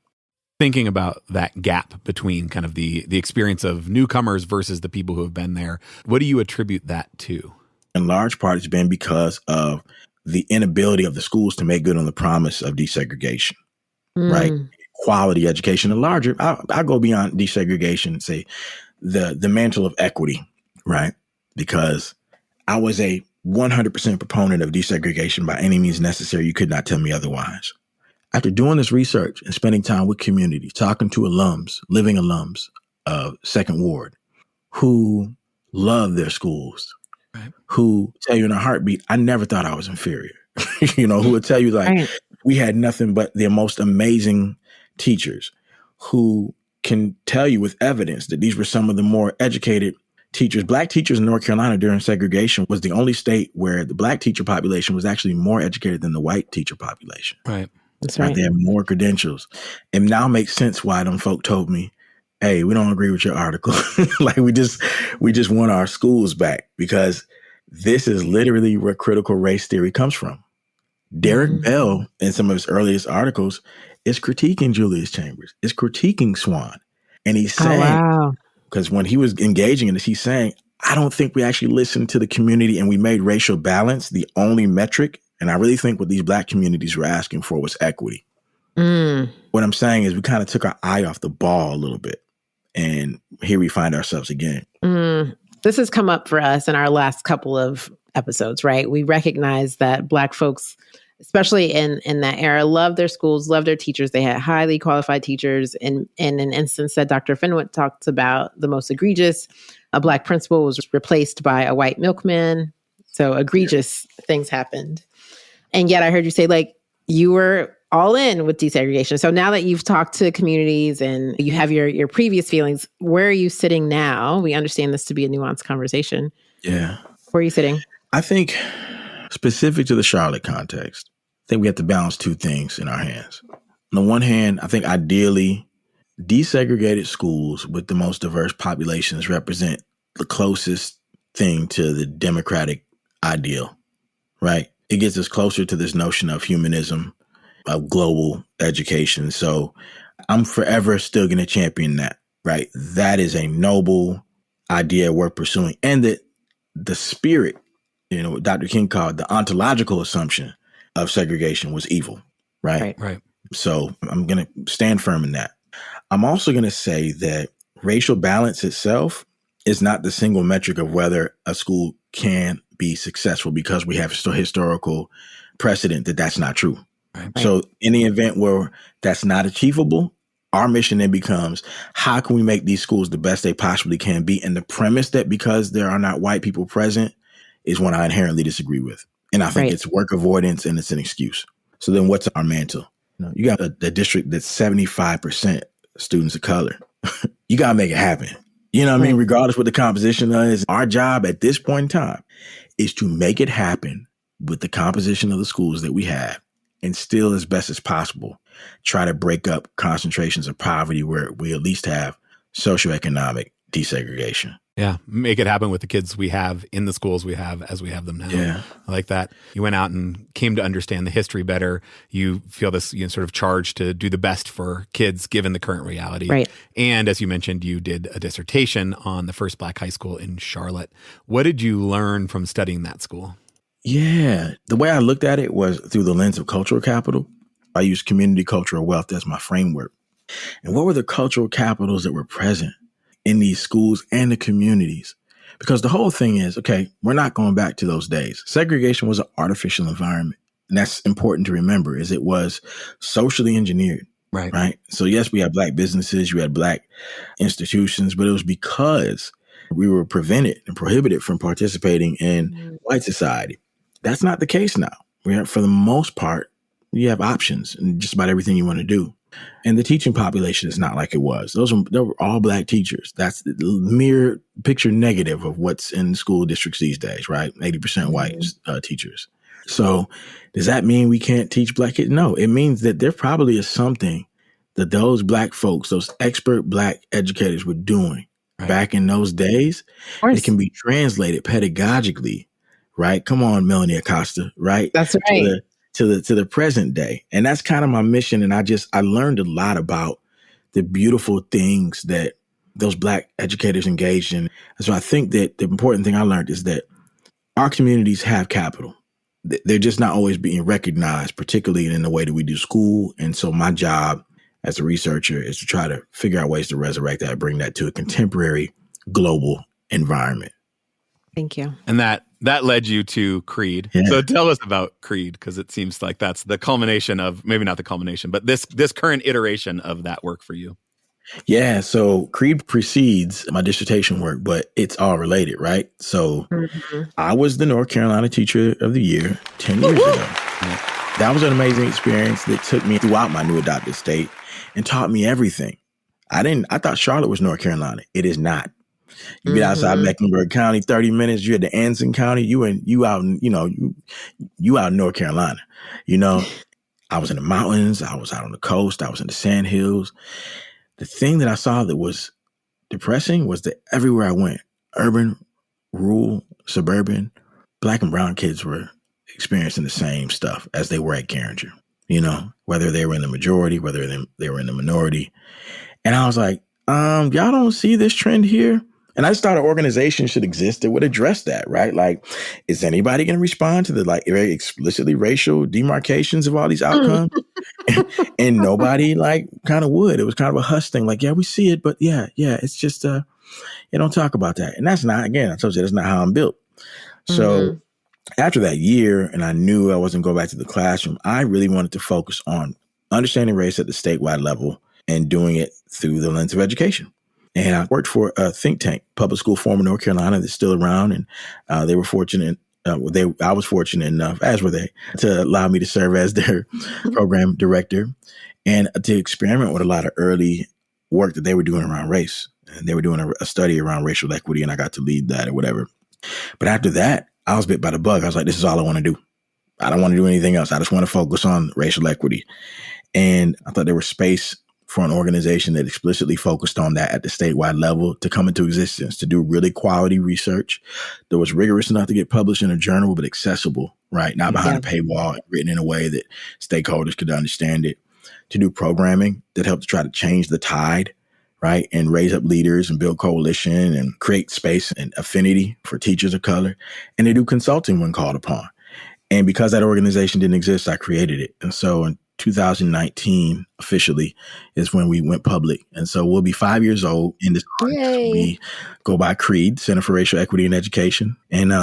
Thinking about that gap between kind of the experience of newcomers versus the people who have been there, what do you attribute that to? In large part, it's been because of the inability of the schools to make good on the promise of desegregation, right? Quality education. And larger, I'll go beyond desegregation and say the mantle of equity, right? Because I was a 100% proponent of desegregation by any means necessary. You could not tell me otherwise. After doing this research and spending time with community, talking to alums, living alums of Second Ward, who love their schools, who tell you in a heartbeat, I never thought I was inferior, you know, who would tell you like, we had nothing but the most amazing teachers who can tell you with evidence that these were some of the more educated teachers. Black teachers in North Carolina during segregation was the only state where the Black teacher population was actually more educated than the white teacher population. That's right. They have more credentials. And now makes sense why them folk told me, hey, we don't agree with your article. Like we just want our schools back, because this is literally where critical race theory comes from. Derek Bell, in some of his earliest articles, is critiquing Julius Chambers, is critiquing Swan. And he's saying, because when he was engaging in this, he's saying, I don't think we actually listened to the community and we made racial balance the only metric. And I really think what these Black communities were asking for was equity. What I'm saying is we kind of took our eye off the ball a little bit. And here we find ourselves again. This has come up for us in our last couple of episodes, right? We recognize that Black folks, especially in that era, loved their schools, loved their teachers. They had highly qualified teachers. And in an instance that Dr. Fenwick talks about, the most egregious, a Black principal was replaced by a white milkman. So egregious things happened. And yet I heard you say, like, you were all in with desegregation. So now that you've talked to communities and you have your previous feelings, where are you sitting now? We understand this to be a nuanced conversation. Yeah. Where are you sitting? I think specific to the Charlotte context, I think we have to balance two things in our hands. On the one hand, I think ideally desegregated schools with the most diverse populations represent the closest thing to the democratic ideal, right? It gets us closer to this notion of humanism, of global education. So I'm forever still going to champion that, right? That is a noble idea worth pursuing. And that the spirit, what Dr. King called the ontological assumption of segregation was evil, right? Right. So I'm going to stand firm in that. I'm also going to say that racial balance itself is not the single metric of whether a school can be successful, because we have historical precedent that that's not true. Right. So in the event where that's not achievable, our mission then becomes, how can we make these schools the best they possibly can be? And the premise that because there are not white people present is one I inherently disagree with. And I think it's work avoidance and it's an excuse. So then what's our mantle? You got a district that's 75% students of color. You got to make it happen. You know what I mean? Regardless what the composition is, our job at this point in time is to make it happen with the composition of the schools that we have, and still, as best as possible, try to break up concentrations of poverty where we at least have socioeconomic desegregation. Yeah, make it happen with the kids we have in the schools we have as we have them now. Yeah. I like that. You went out and came to understand the history better. You feel this sort of charge to do the best for kids given the current reality. Right. And as you mentioned, you did a dissertation on the first Black high school in Charlotte. What did you learn from studying that school? Yeah, the way I looked at it was through the lens of cultural capital. I used community cultural wealth as my framework. And what were the cultural capitals that were present in these schools and the communities? Because the whole thing is, okay, we're not going back to those days. Segregation was an artificial environment. And that's important to remember, is it was socially engineered. Right. So yes, we had Black businesses, you had Black institutions, but it was because we were prevented and prohibited from participating in white society. That's not the case now. For the most part, you have options in just about everything you want to do. And the teaching population is not like it was. They were all Black teachers. That's the mere picture negative of what's in school districts these days, right? 80% white teachers. So does that mean we can't teach Black kids? No, it means that there probably is something that those Black folks, those expert Black educators were doing back in those days. It can be translated pedagogically, right? Come on, Melanie Acosta, right? That's right. To the present day. And that's kind of my mission. And I learned a lot about the beautiful things that those Black educators engaged in. And so I think that the important thing I learned is that our communities have capital. They're just not always being recognized, particularly in the way that we do school. And so my job as a researcher is to try to figure out ways to resurrect that, bring that to a contemporary global environment. Thank you. And that led you to Creed. Yeah. So tell us about Creed, because it seems like that's the culmination of, maybe not the culmination, but this current iteration of that work for you. Yeah. So Creed precedes my dissertation work, but it's all related, right? So I was the North Carolina Teacher of the Year 10 years ago. That was an amazing experience that took me throughout my new adopted state and taught me everything. I thought Charlotte was North Carolina. It is not. You get outside Mecklenburg County, 30 minutes, you're at the Anson County, you out in North Carolina. I was in the mountains, I was out on the coast, I was in the sand hills. The thing that I saw that was depressing was that everywhere I went, urban, rural, suburban, Black and brown kids were experiencing the same stuff as they were at Carringer, whether they were in the majority, whether they were in the minority. And I was like, y'all don't see this trend here? And I just thought an organization should exist that would address that, right? Like, is anybody going to respond to the very explicitly racial demarcations of all these outcomes? and nobody like kind of would. It was kind of a hush thing. Like, yeah, we see it, but yeah, it's just, you don't talk about that. And that's not, again, I told you, that's not how I'm built. So after that year, and I knew I wasn't going back to the classroom, I really wanted to focus on understanding race at the statewide level and doing it through the lens of education. And I worked for a think tank, Public School Forum of North Carolina, that's still around. And they were fortunate. I was fortunate enough, as were they, to allow me to serve as their program director and to experiment with a lot of early work that they were doing around race. And they were doing a study around racial equity, and I got to lead that or whatever. But after that, I was bit by the bug. I was like, this is all I want to do. I don't want to do anything else. I just want to focus on racial equity. And I thought there was space for an organization that explicitly focused on that at the statewide level to come into existence, to do really quality research that was rigorous enough to get published in a journal, but accessible, right? Not behind a paywall, written in a way that stakeholders could understand it, to do programming that helped to try to change the tide, right? And raise up leaders and build coalition and create space and affinity for teachers of color, and to do consulting when called upon. And because that organization didn't exist, I created it. And so in 2019 officially is when we went public. And so we'll be 5 years old in this August. We go by CREED, Center for Racial Equity in Education. And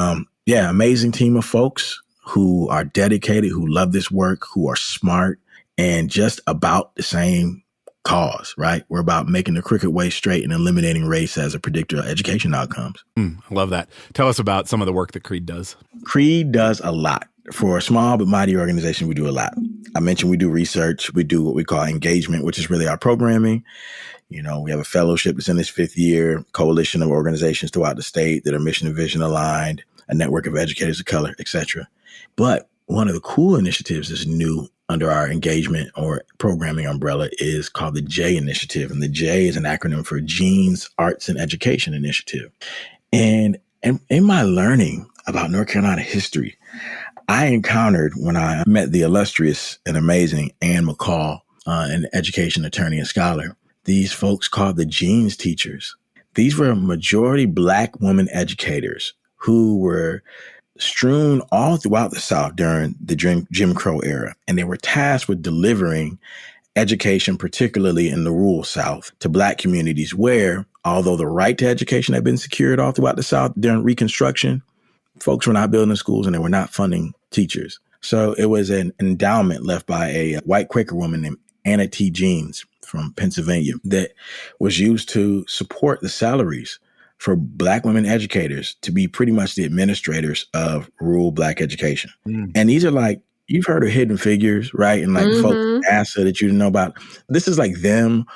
amazing team of folks who are dedicated, who love this work, who are smart, and just about the same cause, right? We're about making the crooked way straight and eliminating race as a predictor of education outcomes. I love that. Tell us about some of the work that CREED does. CREED does a lot. For a small but mighty organization, we do a lot. I mentioned we do research. We do what we call engagement, which is really our programming. You know, we have a fellowship that's in its 5th year, coalition of organizations throughout the state that are mission and vision aligned, a network of educators of color, et cetera. But one of the cool initiatives that's new under our engagement or programming umbrella is called the J Initiative. And the J is an acronym for Genes, Arts, and Education Initiative. And in my learning about North Carolina history, I encountered, when I met the illustrious and amazing Ann McCall, an education attorney and scholar, these folks called the Genes teachers. These were majority Black women educators who were strewn all throughout the South during the Jim Crow era. And they were tasked with delivering education, particularly in the rural South, to Black communities where, although the right to education had been secured all throughout the South during Reconstruction, folks were not building schools and they were not funding teachers. So it was an endowment left by a white Quaker woman named Anna T. Jeans from Pennsylvania that was used to support the salaries for Black women educators to be pretty much the administrators of rural Black education. And these are like, you've heard of Hidden Figures, right? And like folks at NASA that you didn't know about. This is like them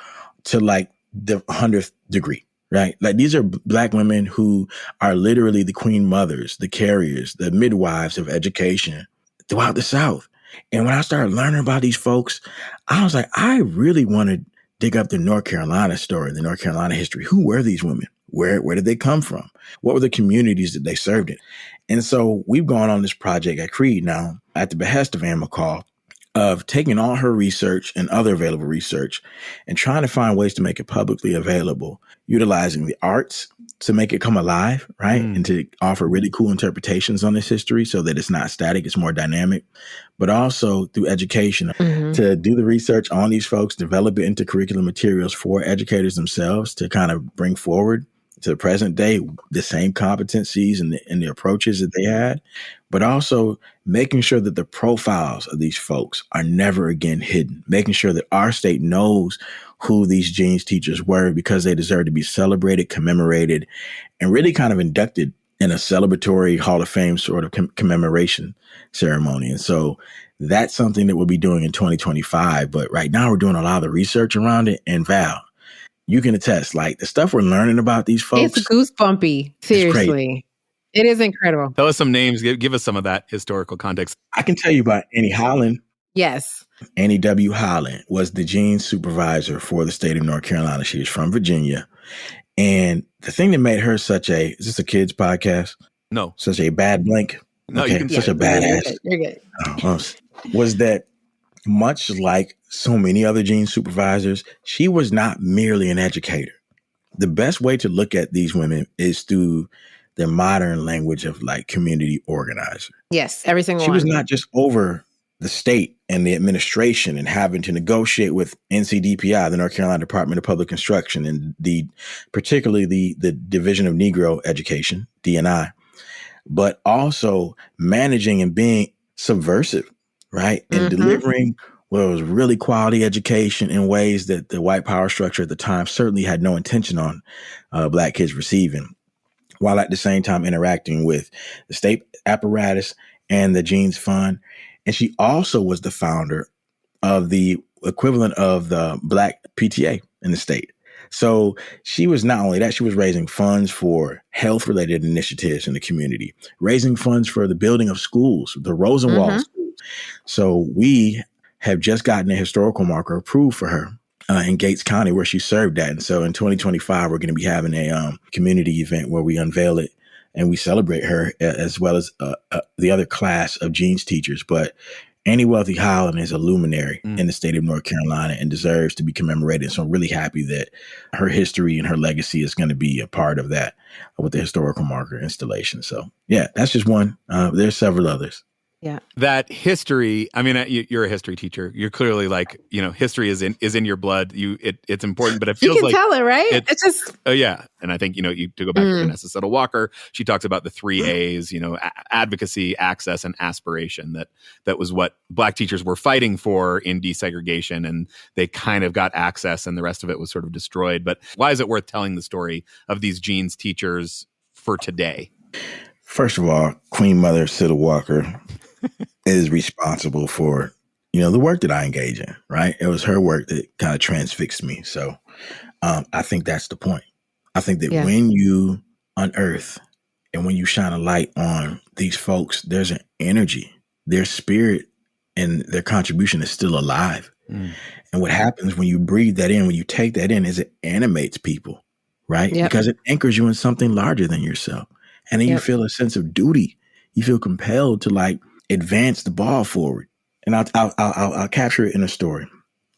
to like the 100th degree. Right? Like these are Black women who are literally the queen mothers, the carriers, the midwives of education throughout the South. And when I started learning about these folks, I was like, I really want to dig up the North Carolina story, the North Carolina history. Who were these women? Where did they come from? What were the communities that they served in? And so we've gone on this project at CREED now at the behest of Ann McCall of taking all her research and other available research and trying to find ways to make it publicly available, utilizing the arts to make it come alive, right? And to offer really cool interpretations on this history so that it's not static, it's more dynamic, but also through education to do the research on these folks, develop it into curriculum materials for educators themselves to kind of bring forward to the present day the same competencies and the approaches that they had, but also making sure that the profiles of these folks are never again hidden, making sure that our state knows who these Genes teachers were because they deserve to be celebrated, commemorated, and really kind of inducted in a celebratory Hall of Fame sort of commemoration ceremony. And so that's something that we'll be doing in 2025. But right now we're doing a lot of the research around it. And Val, you can attest, like the stuff we're learning about these folks. It's goosebumpy. Seriously. It is incredible. Tell us some names. Give us some of that historical context. I can tell you about Annie Holland. Yes. Annie W. Holland was the Genes supervisor for the state of North Carolina. She was from Virginia. And the thing that made her is this a kids podcast? No. Such a bad blank? No, okay. You can such a badass. You're good. Was that much like so many other Genes supervisors, she was not merely an educator. The best way to look at these women is through the modern language of like community organizer. Yes, every single one. She was not just over the state and the administration and having to negotiate with NCDPI, the North Carolina Department of Public Instruction, and particularly the Division of Negro Education, DNI, but also managing and being subversive, right? And delivering what was really quality education in ways that the white power structure at the time certainly had no intention on Black kids receiving, while at the same time interacting with the state apparatus and the Jeans Fund. And she also was the founder of the equivalent of the Black PTA in the state. So she was not only that, she was raising funds for health-related initiatives in the community, raising funds for the building of schools, the Rosenwald School. So we have just gotten a historical marker approved for her in Gates County, where she served at. And so in 2025, we're going to be having a community event where we unveil it and we celebrate her, as well as the other class of Jeans teachers. But Annie Wealthy Holland is a luminary in the state of North Carolina and deserves to be commemorated. So I'm really happy that her history and her legacy is going to be a part of that with the historical marker installation. So yeah, that's just one. There's several others. Yeah. That history, I mean, you're a history teacher. You're clearly like, history is in your blood. It's important, but it feels you can like tell it, right? It's just yeah. And I think, to go back to Vanessa Settle Walker, she talks about the 3 A's, advocacy, access, and aspiration. That was what Black teachers were fighting for in desegregation, and they kind of got access and the rest of it was sort of destroyed. But why is it worth telling the story of these Jeans teachers for today? First of all, Queen Mother Settle Walker is responsible for, the work that I engage in, right? It was her work that kind of transfixed me. So I think that's the point. I think that when you unearth and when you shine a light on these folks, there's an energy, their spirit and their contribution is still alive. And what happens when you breathe that in, when you take that in, is it animates people, right? Because it anchors you in something larger than yourself. And then you feel a sense of duty. You feel compelled to advance the ball forward. And I'll capture it in a story.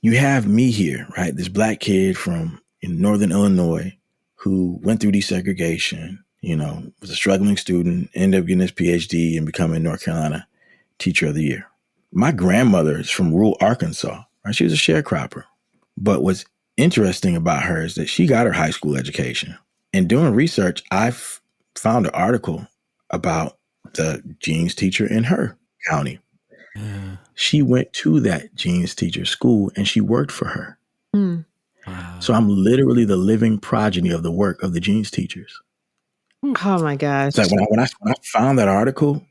You have me here, right? This Black kid from Northern Illinois who went through desegregation, was a struggling student, ended up getting his PhD and becoming North Carolina Teacher of the Year. My grandmother is from rural Arkansas, right? She was a sharecropper. But what's interesting about her is that she got her high school education. And doing research, I found an article about the Jeans teacher in her county. She went to that Jeans teacher school and she worked for her. Wow. So I'm literally the living progeny of the work of the Jeans teachers. Oh my gosh. It's like when I found that article,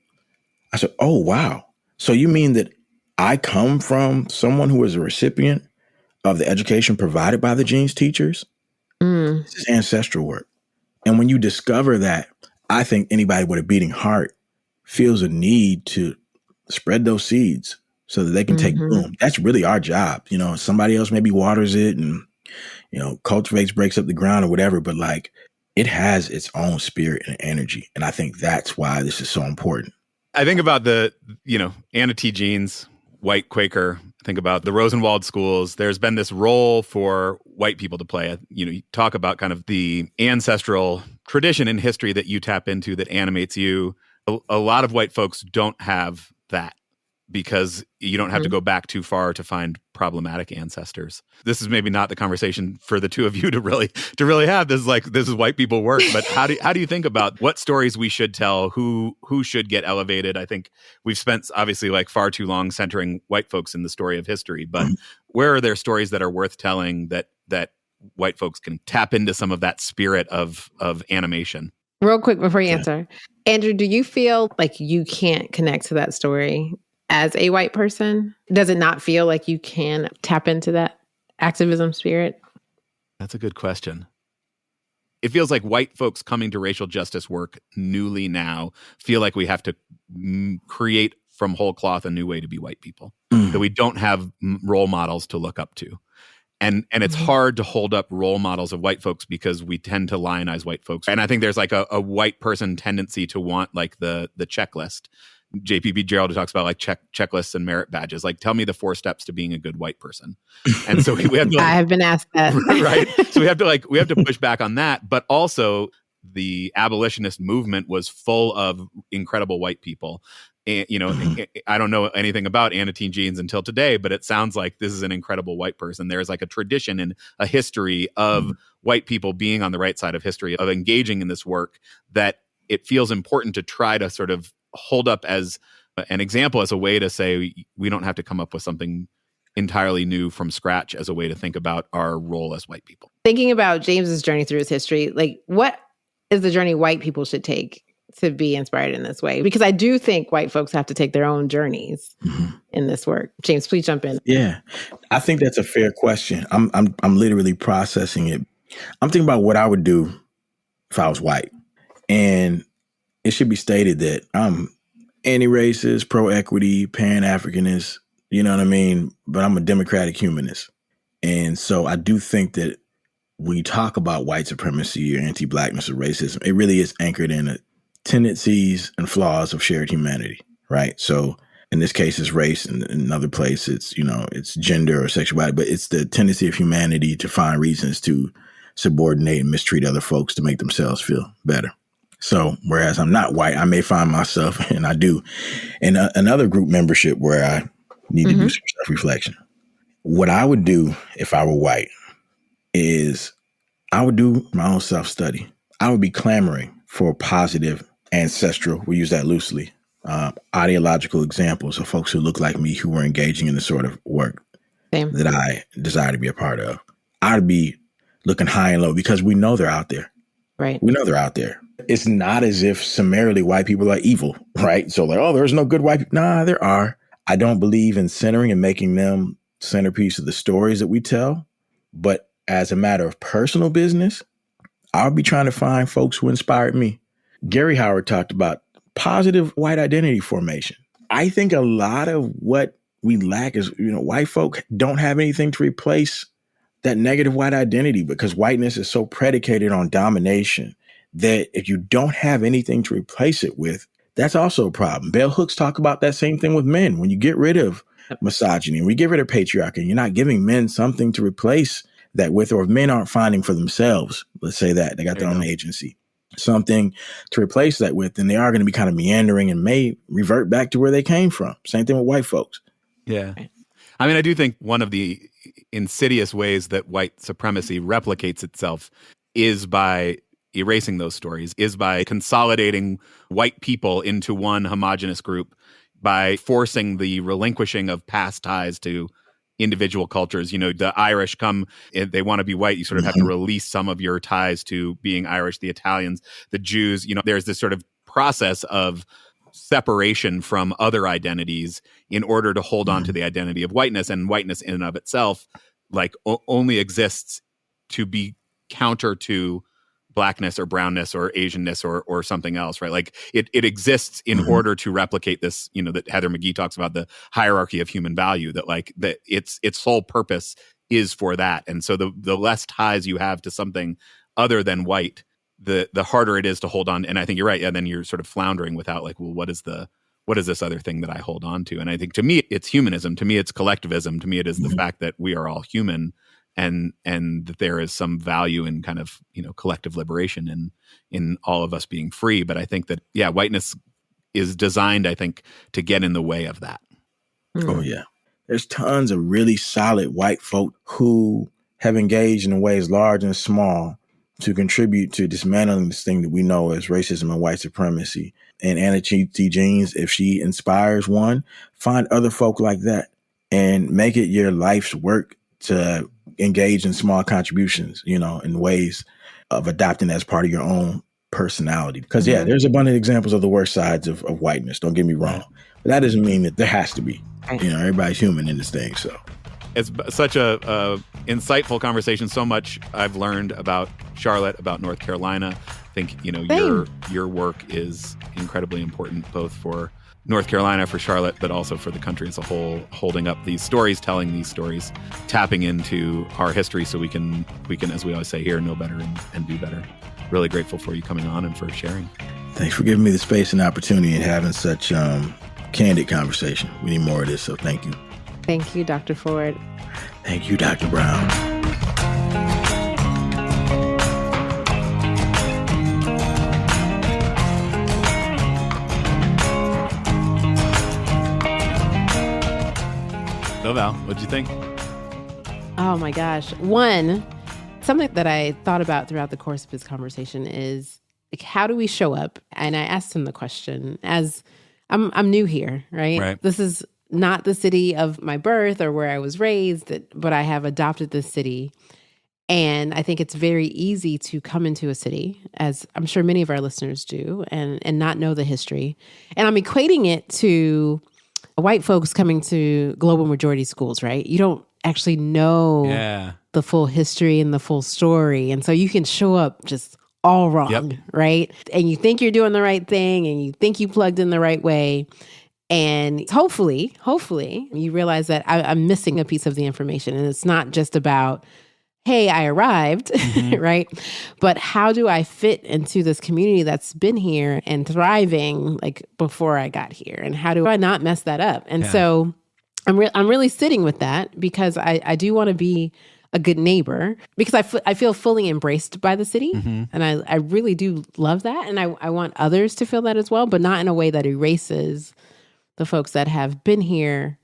I said, oh, wow. So you mean that I come from someone who was a recipient of the education provided by the Jeans teachers? This is ancestral work. And when you discover that, I think anybody with a beating heart feels a need to spread those seeds so that they can take bloom. That's really our job. Somebody else maybe waters it and, cultivates, breaks up the ground or whatever, but it has its own spirit and energy. And I think that's why this is so important. I think about the, Anna T. Jeans, white Quaker. Think about the Rosenwald schools. There's been this role for white people to play. You talk about kind of the ancestral tradition in history that you tap into that animates you. A lot of white folks don't have that because you don't have to go back too far to find problematic ancestors. This is maybe not the conversation for the two of you to really have. This is white people work. But how do you think about what stories we should tell? Who should get elevated? I think we've spent obviously far too long centering white folks in the story of history. But where are there stories that are worth telling that white folks can tap into some of that spirit of animation? Real quick before you answer, Andrew, do you feel like you can't connect to that story as a white person? Does it not feel like you can tap into that activism spirit? That's a good question. It feels like white folks coming to racial justice work newly now feel like we have to create from whole cloth a new way to be white people, that we don't have role models to look up to. And it's hard to hold up role models of white folks because we tend to lionize white folks. And I think there's a white person tendency to want the checklist. JPP Gerald talks about checklists and merit badges. Tell me the 4 steps to being a good white person. And so we have to I have been asked that. Right. So we have to push back on that. But also the abolitionist movement was full of incredible white people. And, I don't know anything about Anna T. Jeans until today, but it sounds like this is an incredible white person. There's like a tradition and a history of white people being on the right side of history, of engaging in this work, that it feels important to try to sort of hold up as an example, as a way to say we don't have to come up with something entirely new from scratch as a way to think about our role as white people. Thinking about James's journey through his history, like, what is the journey white people should take to be inspired in this way? Because I do think white folks have to take their own journeys in this work. James, please jump in. Yeah, I think that's a fair question. I'm literally processing it. I'm thinking about what I would do if I was white. And it should be stated that I'm anti-racist, pro-equity, pan-Africanist, you know what I mean? But I'm a democratic humanist. And so I do think that when you talk about white supremacy or anti-blackness or racism, it really is anchored in the tendencies and flaws of shared humanity, right? So in this case, it's race, and in another place, it's, it's gender or sexuality, but it's the tendency of humanity to find reasons to subordinate and mistreat other folks to make themselves feel better. So whereas I'm not white, I may find myself, and I do, in another group membership where I need to do some self-reflection. What I would do if I were white is I would do my own self-study. I would be clamoring for positive ancestral, we use that loosely, ideological examples of folks who look like me who were engaging in the sort of work that I desire to be a part of. I'd be looking high and low because we know they're out there. Right. We know they're out there. It's not as if summarily white people are evil, right? So like, oh, there's no good white people. Nah, there are. I don't believe in centering and making them centerpiece of the stories that we tell. But as a matter of personal business, I'll be trying to find folks who inspired me. Gary Howard talked about positive white identity formation. I think a lot of what we lack is, white folk don't have anything to replace that negative white identity, because whiteness is so predicated on domination that if you don't have anything to replace it with, that's also a problem. Bell Hooks talk about that same thing with men. When you get rid of misogyny, when you get rid of patriarchy, and you're not giving men something to replace that with, or if men aren't finding for themselves, let's say that, they got their own agency, something to replace that with, then they are going to be kind of meandering and may revert back to where they came from. Same thing with white folks. Yeah. I mean, I do think one of the insidious ways that white supremacy replicates itself is by erasing those stories, is by consolidating white people into one homogenous group, by forcing the relinquishing of past ties to individual cultures. The Irish come, they want to be white. You sort of have to release some of your ties to being Irish. The Italians, the Jews, there's this sort of process of separation from other identities in order to hold on to the identity of whiteness. And whiteness in and of itself, only exists to be counter to blackness or brownness or Asianness or something else, right? Like it exists in order to replicate this, that Heather McGhee talks about, the hierarchy of human value, that its sole purpose is for that. And so the less ties you have to something other than white, the harder it is to hold on. And I think you're right. Yeah. Then you're sort of floundering without what is this other thing that I hold on to? And I think to me, it's humanism. To me, it's collectivism. To me, it is the fact that we are all human, and that there is some value in kind of, collective liberation in all of us being free. But I think that, whiteness is designed, I think, to get in the way of that. Oh, yeah. There's tons of really solid white folk who have engaged in ways large and small to contribute to dismantling this thing that we know as racism and white supremacy. And Anna T. Jeans, if she inspires one, find other folk like that and make it your life's work to engage in small contributions, in ways of adopting as part of your own personality. Because, there's abundant examples of the worst sides of whiteness. Don't get me wrong. But that doesn't mean that there has to be. Everybody's human in this thing, so. It's such a insightful conversation. So much I've learned about Charlotte, about North Carolina. I think, your work is incredibly important, both for North Carolina, for Charlotte, but also for the country as a whole, holding up these stories, telling these stories, tapping into our history so we can, as we always say here, know better and do better. Really grateful for you coming on and for sharing. Thanks for giving me the space and opportunity and having such candid conversation. We need more of this, so thank you. Thank you, Dr. Ford. Thank you, Dr. Brown. So Val, what'd you think? Oh my gosh. One, something that I thought about throughout the course of this conversation is like, how do we show up? And I asked him the question as I'm new here, right? This is not the city of my birth or where I was raised, but I have adopted this city. And I think it's very easy to come into a city, as I'm sure many of our listeners do, and not know the history. And I'm equating it to white folks coming to global majority schools, right? You don't actually know the full history and the full story. And so you can show up just all wrong, right? And you think you're doing the right thing and you think you plugged in the right way. And hopefully you realize that I'm missing a piece of the information. And it's not just about, hey, I arrived, right? But how do I fit into this community that's been here and thriving like before I got here? And how do I not mess that up? And so I'm really sitting with that because I do want to be a good neighbor because I feel fully embraced by the city. And I really do love that. And I want others to feel that as well, but not in a way that erases the folks that have been here,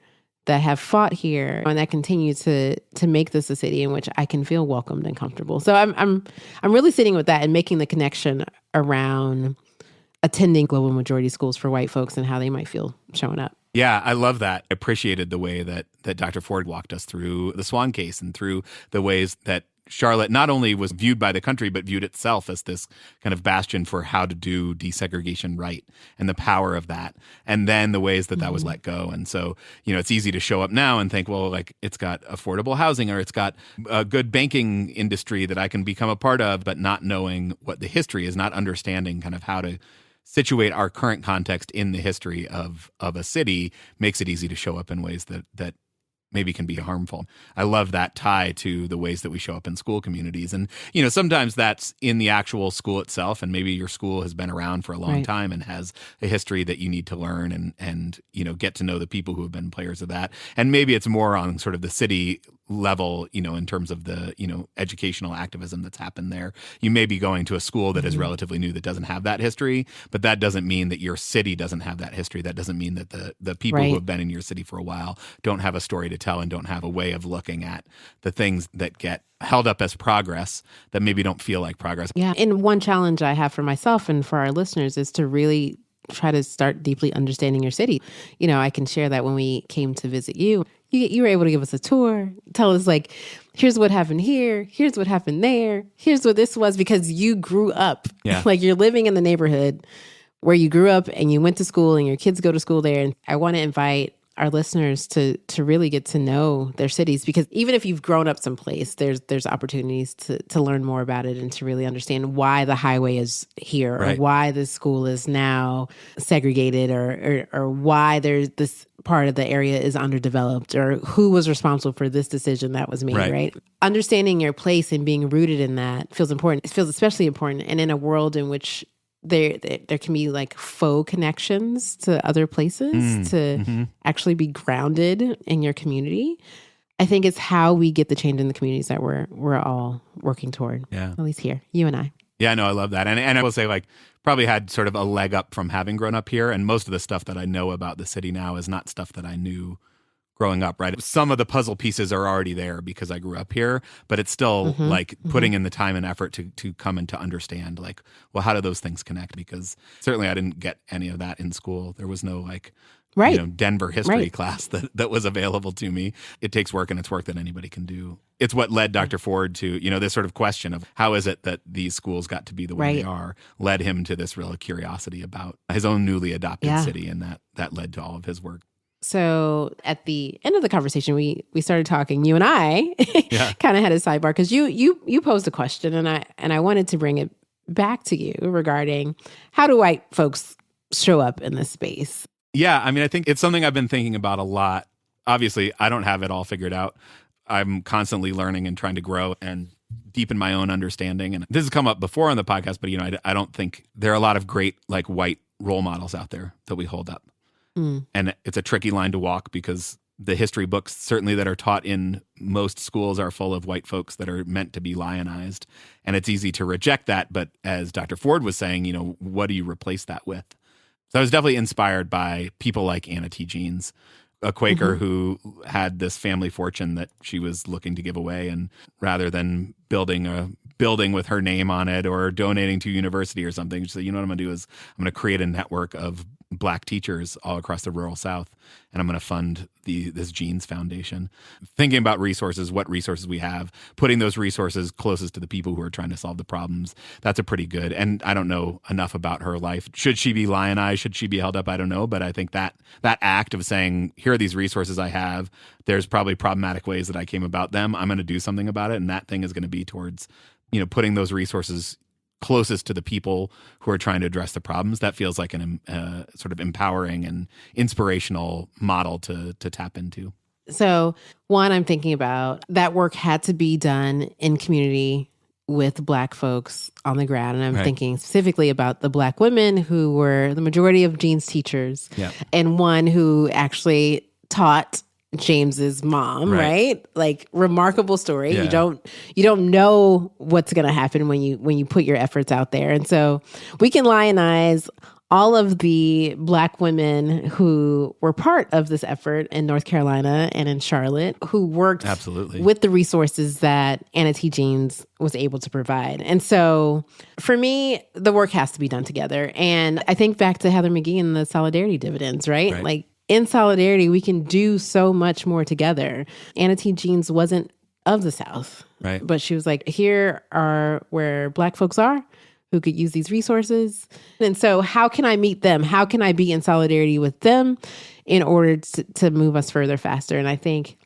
that have fought here, and that continue to make this a city in which I can feel welcomed and comfortable. So I'm really sitting with that and making the connection around attending global majority schools for white folks and how they might feel showing up. Yeah, I love that. I appreciated the way that Dr. Ford walked us through the Swann case and through the ways that Charlotte not only was viewed by the country, but viewed itself as this kind of bastion for how to do desegregation right and the power of that. And then the ways that was let go. And so, it's easy to show up now and think, well, like it's got affordable housing or it's got a good banking industry that I can become a part of, but not knowing what the history is, not understanding kind of how to situate our current context in the history of a city makes it easy to show up in ways that maybe can be harmful. I love that tie to the ways that we show up in school communities. And, sometimes that's in the actual school itself. And maybe your school has been around for a long time and has a history that you need to learn and get to know the people who have been players of that. And maybe it's more on sort of the city level, in terms of the, educational activism that's happened there. You may be going to a school that is relatively new that doesn't have that history, but that doesn't mean that your city doesn't have that history. That doesn't mean that the people who have been in your city for a while don't have a story to tell and don't have a way of looking at the things that get held up as progress that maybe don't feel like progress. Yeah. And one challenge I have for myself and for our listeners is to really try to start deeply understanding your city. I can share that when we came to visit you were able to give us a tour, tell us like, here's what happened here, here's what happened there, here's what this was, because you grew up. Like you're living in the neighborhood where you grew up and you went to school and your kids go to school there. And I want to invite our listeners to really get to know their cities, because even if you've grown up someplace, there's opportunities to learn more about it and to really understand why the highway is here or why the school is now segregated or why there's this part of the area is underdeveloped or who was responsible for this decision that was made, right? Understanding your place and being rooted in that feels important. It feels especially important. And in a world in which there can be like faux connections to other places to actually be grounded in your community. I think it's how we get the change in the communities that we're all working toward. Yeah. At least here, you and I. Yeah, no, I love that. And I will say, like, probably had sort of a leg up from having grown up here. And most of the stuff that I know about the city now is not stuff that I knew growing up, right? Some of the puzzle pieces are already there because I grew up here, but it's still like putting in the time and effort to come and to understand, like, well, how do those things connect? Because certainly I didn't get any of that in school. There was no like, Denver history class that was available to me. It takes work, and it's work that anybody can do. It's what led Dr. Ford to, this sort of question of how is it that these schools got to be the way they are, led him to this real curiosity about his own newly adopted city, and that led to all of his work. So at the end of the conversation, we started talking. You and I kind of had a sidebar because you posed a question, and I wanted to bring it back to you regarding how do white folks show up in this space? Yeah, I mean, I think it's something I've been thinking about a lot. Obviously, I don't have it all figured out. I'm constantly learning and trying to grow and deepen my own understanding. And this has come up before on the podcast, but I don't think there are a lot of great like white role models out there that we hold up. And it's a tricky line to walk because the history books, certainly that are taught in most schools, are full of white folks that are meant to be lionized. And it's easy to reject that. But as Dr. Ford was saying, what do you replace that with? So I was definitely inspired by people like Anna T. Jeans, a Quaker who had this family fortune that she was looking to give away. And rather than building a building with her name on it or donating to a university or something, she said, you know what I'm going to do is I'm going to create a network of Black teachers all across the rural South, and I'm going to fund this Jeans Foundation. Thinking about resources, what resources we have, putting those resources closest to the people who are trying to solve the problems, that's a pretty good. And I don't know enough about her life. Should she be lionized? Should she be held up? I don't know. But I think that act of saying, here are these resources I have, there's probably problematic ways that I came about them, I'm going to do something about it. And that thing is going to be towards, putting those resources closest to the people who are trying to address the problems. That feels like an sort of empowering and inspirational model to tap into. So one, I'm thinking about that work had to be done in community with Black folks on the ground. And I'm thinking specifically about the Black women who were the majority of Jean's teachers, and one who actually taught James's mom, right? Like, remarkable story. Yeah. You don't know what's going to happen when you put your efforts out there. And so we can lionize all of the Black women who were part of this effort in North Carolina and in Charlotte, who worked with the resources that Anna T. Jeans was able to provide. And so for me, the work has to be done together. And I think back to Heather McGee and the solidarity dividends, right? Like, in solidarity, we can do so much more together. Anna T. Jeans wasn't of the South, but she was like, here are where Black folks are who could use these resources. And so how can I meet them? How can I be in solidarity with them in order to move us further, faster? And I think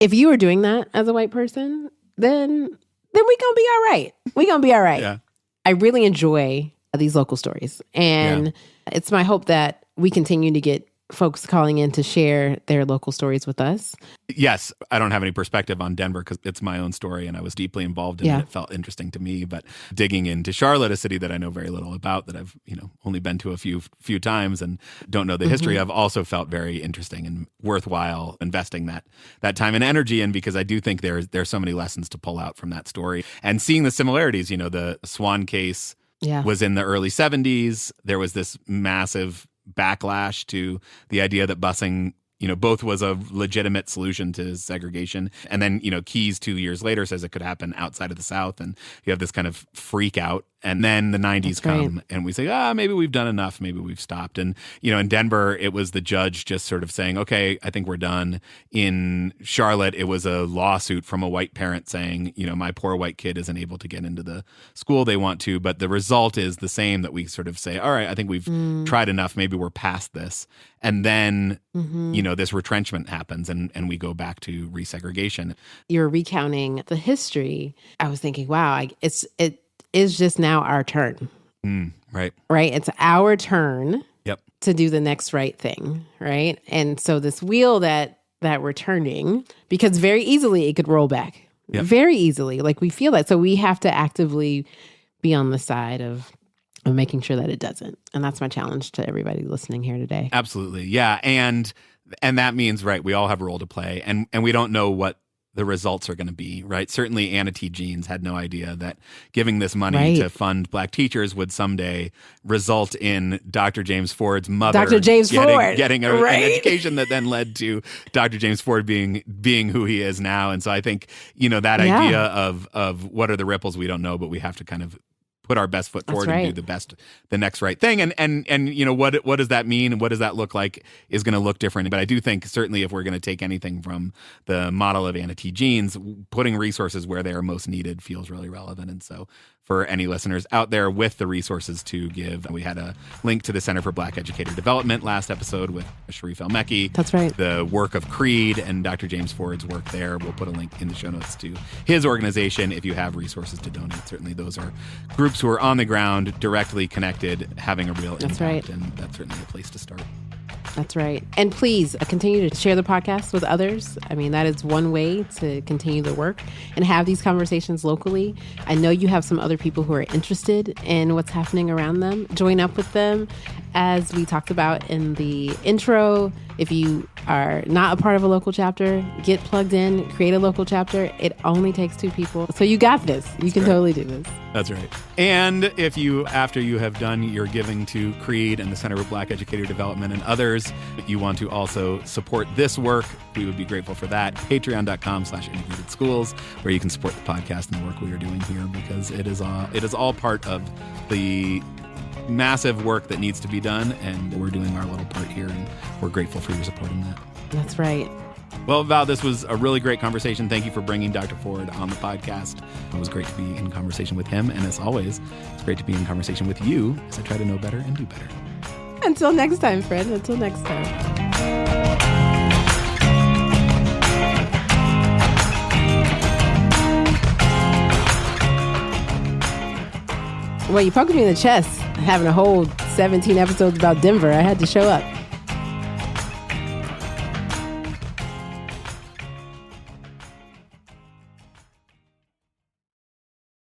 if you are doing that as a white person, then we gonna be all right. We gonna be all right. Yeah. I really enjoy these local stories. And it's my hope that we continue to get folks calling in to share their local stories with us. Yes, I don't have any perspective on Denver because it's my own story and I was deeply involved in it. It felt interesting to me. But digging into Charlotte, a city that I know very little about, that I've only been to a few times and don't know the history of, also felt very interesting and worthwhile investing that time and energy in, because I do think there's so many lessons to pull out from that story. And seeing the similarities, the Swan case was in the early 70s. There was this massive backlash to the idea that busing, both was a legitimate solution to segregation. And then, Keyes 2 years later says it could happen outside of the South. And you have this kind of freak out. And then the 90s come and we say, maybe we've done enough. Maybe we've stopped. And, in Denver, it was the judge just sort of saying, okay, I think we're done. In Charlotte, it was a lawsuit from a white parent saying, my poor white kid isn't able to get into the school they want to. But the result is the same, that we sort of say, all right, I think we've tried enough. Maybe we're past this. And then, this retrenchment happens and we go back to resegregation. You're recounting the history. I was thinking, wow, it is just now our turn. Right. It's our turn to do the next right thing. Right. And so this wheel that we're turning, because very easily it could roll back. Very easily. Like, we feel that. So we have to actively be on the side of making sure that it doesn't. And that's my challenge to everybody listening here today. Absolutely. Yeah. And that means, we all have a role to play, and we don't know what the results are going to be, right? Certainly Anna T. Jeans had no idea that giving this money to fund Black teachers would someday result in Dr. James Ford's mother getting an education that then led to Dr. James Ford being who he is now. And so I think, that idea of what are the ripples, we don't know, but we have to kind of put our best foot forward and do the next right thing. And what does that mean? What does that look like is going to look different. But I do think certainly if we're going to take anything from the model of Anna T. Jeans, putting resources where they are most needed feels really relevant. And so for any listeners out there with the resources to give, we had a link to the Center for Black Educator Development last episode with Sharif El-Mekki. That's right. The work of Creed and Dr. James Ford's work there. We'll put a link in the show notes to his organization if you have resources to donate. Certainly those are groups who are on the ground, directly connected, having a real impact. And that's certainly a place to start. That's right. And please continue to share the podcast with others. I mean, that is one way to continue the work and have these conversations locally. I know you have some other people who are interested in what's happening around them. Join up with them as we talked about in the intro, if you are not a part of a local chapter, get plugged in, create a local chapter. It only takes 2 people. So you got this. You can totally do this. That's right. And if you, after you have done your giving to CREED and the Center for Black Educator Development and others, you want to also support this work, we would be grateful for that. Patreon.com/integrated schools, where you can support the podcast and the work we are doing here, because it is all part of the massive work that needs to be done, and we're doing our little part here, and we're grateful for your support in that. That's right. Well, Val, this was a really great conversation. Thank you for bringing Dr. Ford on the podcast. It was great to be in conversation with him, and as always, it's great to be in conversation with you as I try to know better and do better. Until next time, friend. Until next time. Well, you poked me in the chest having a whole 17 episodes about Denver. I had to show up.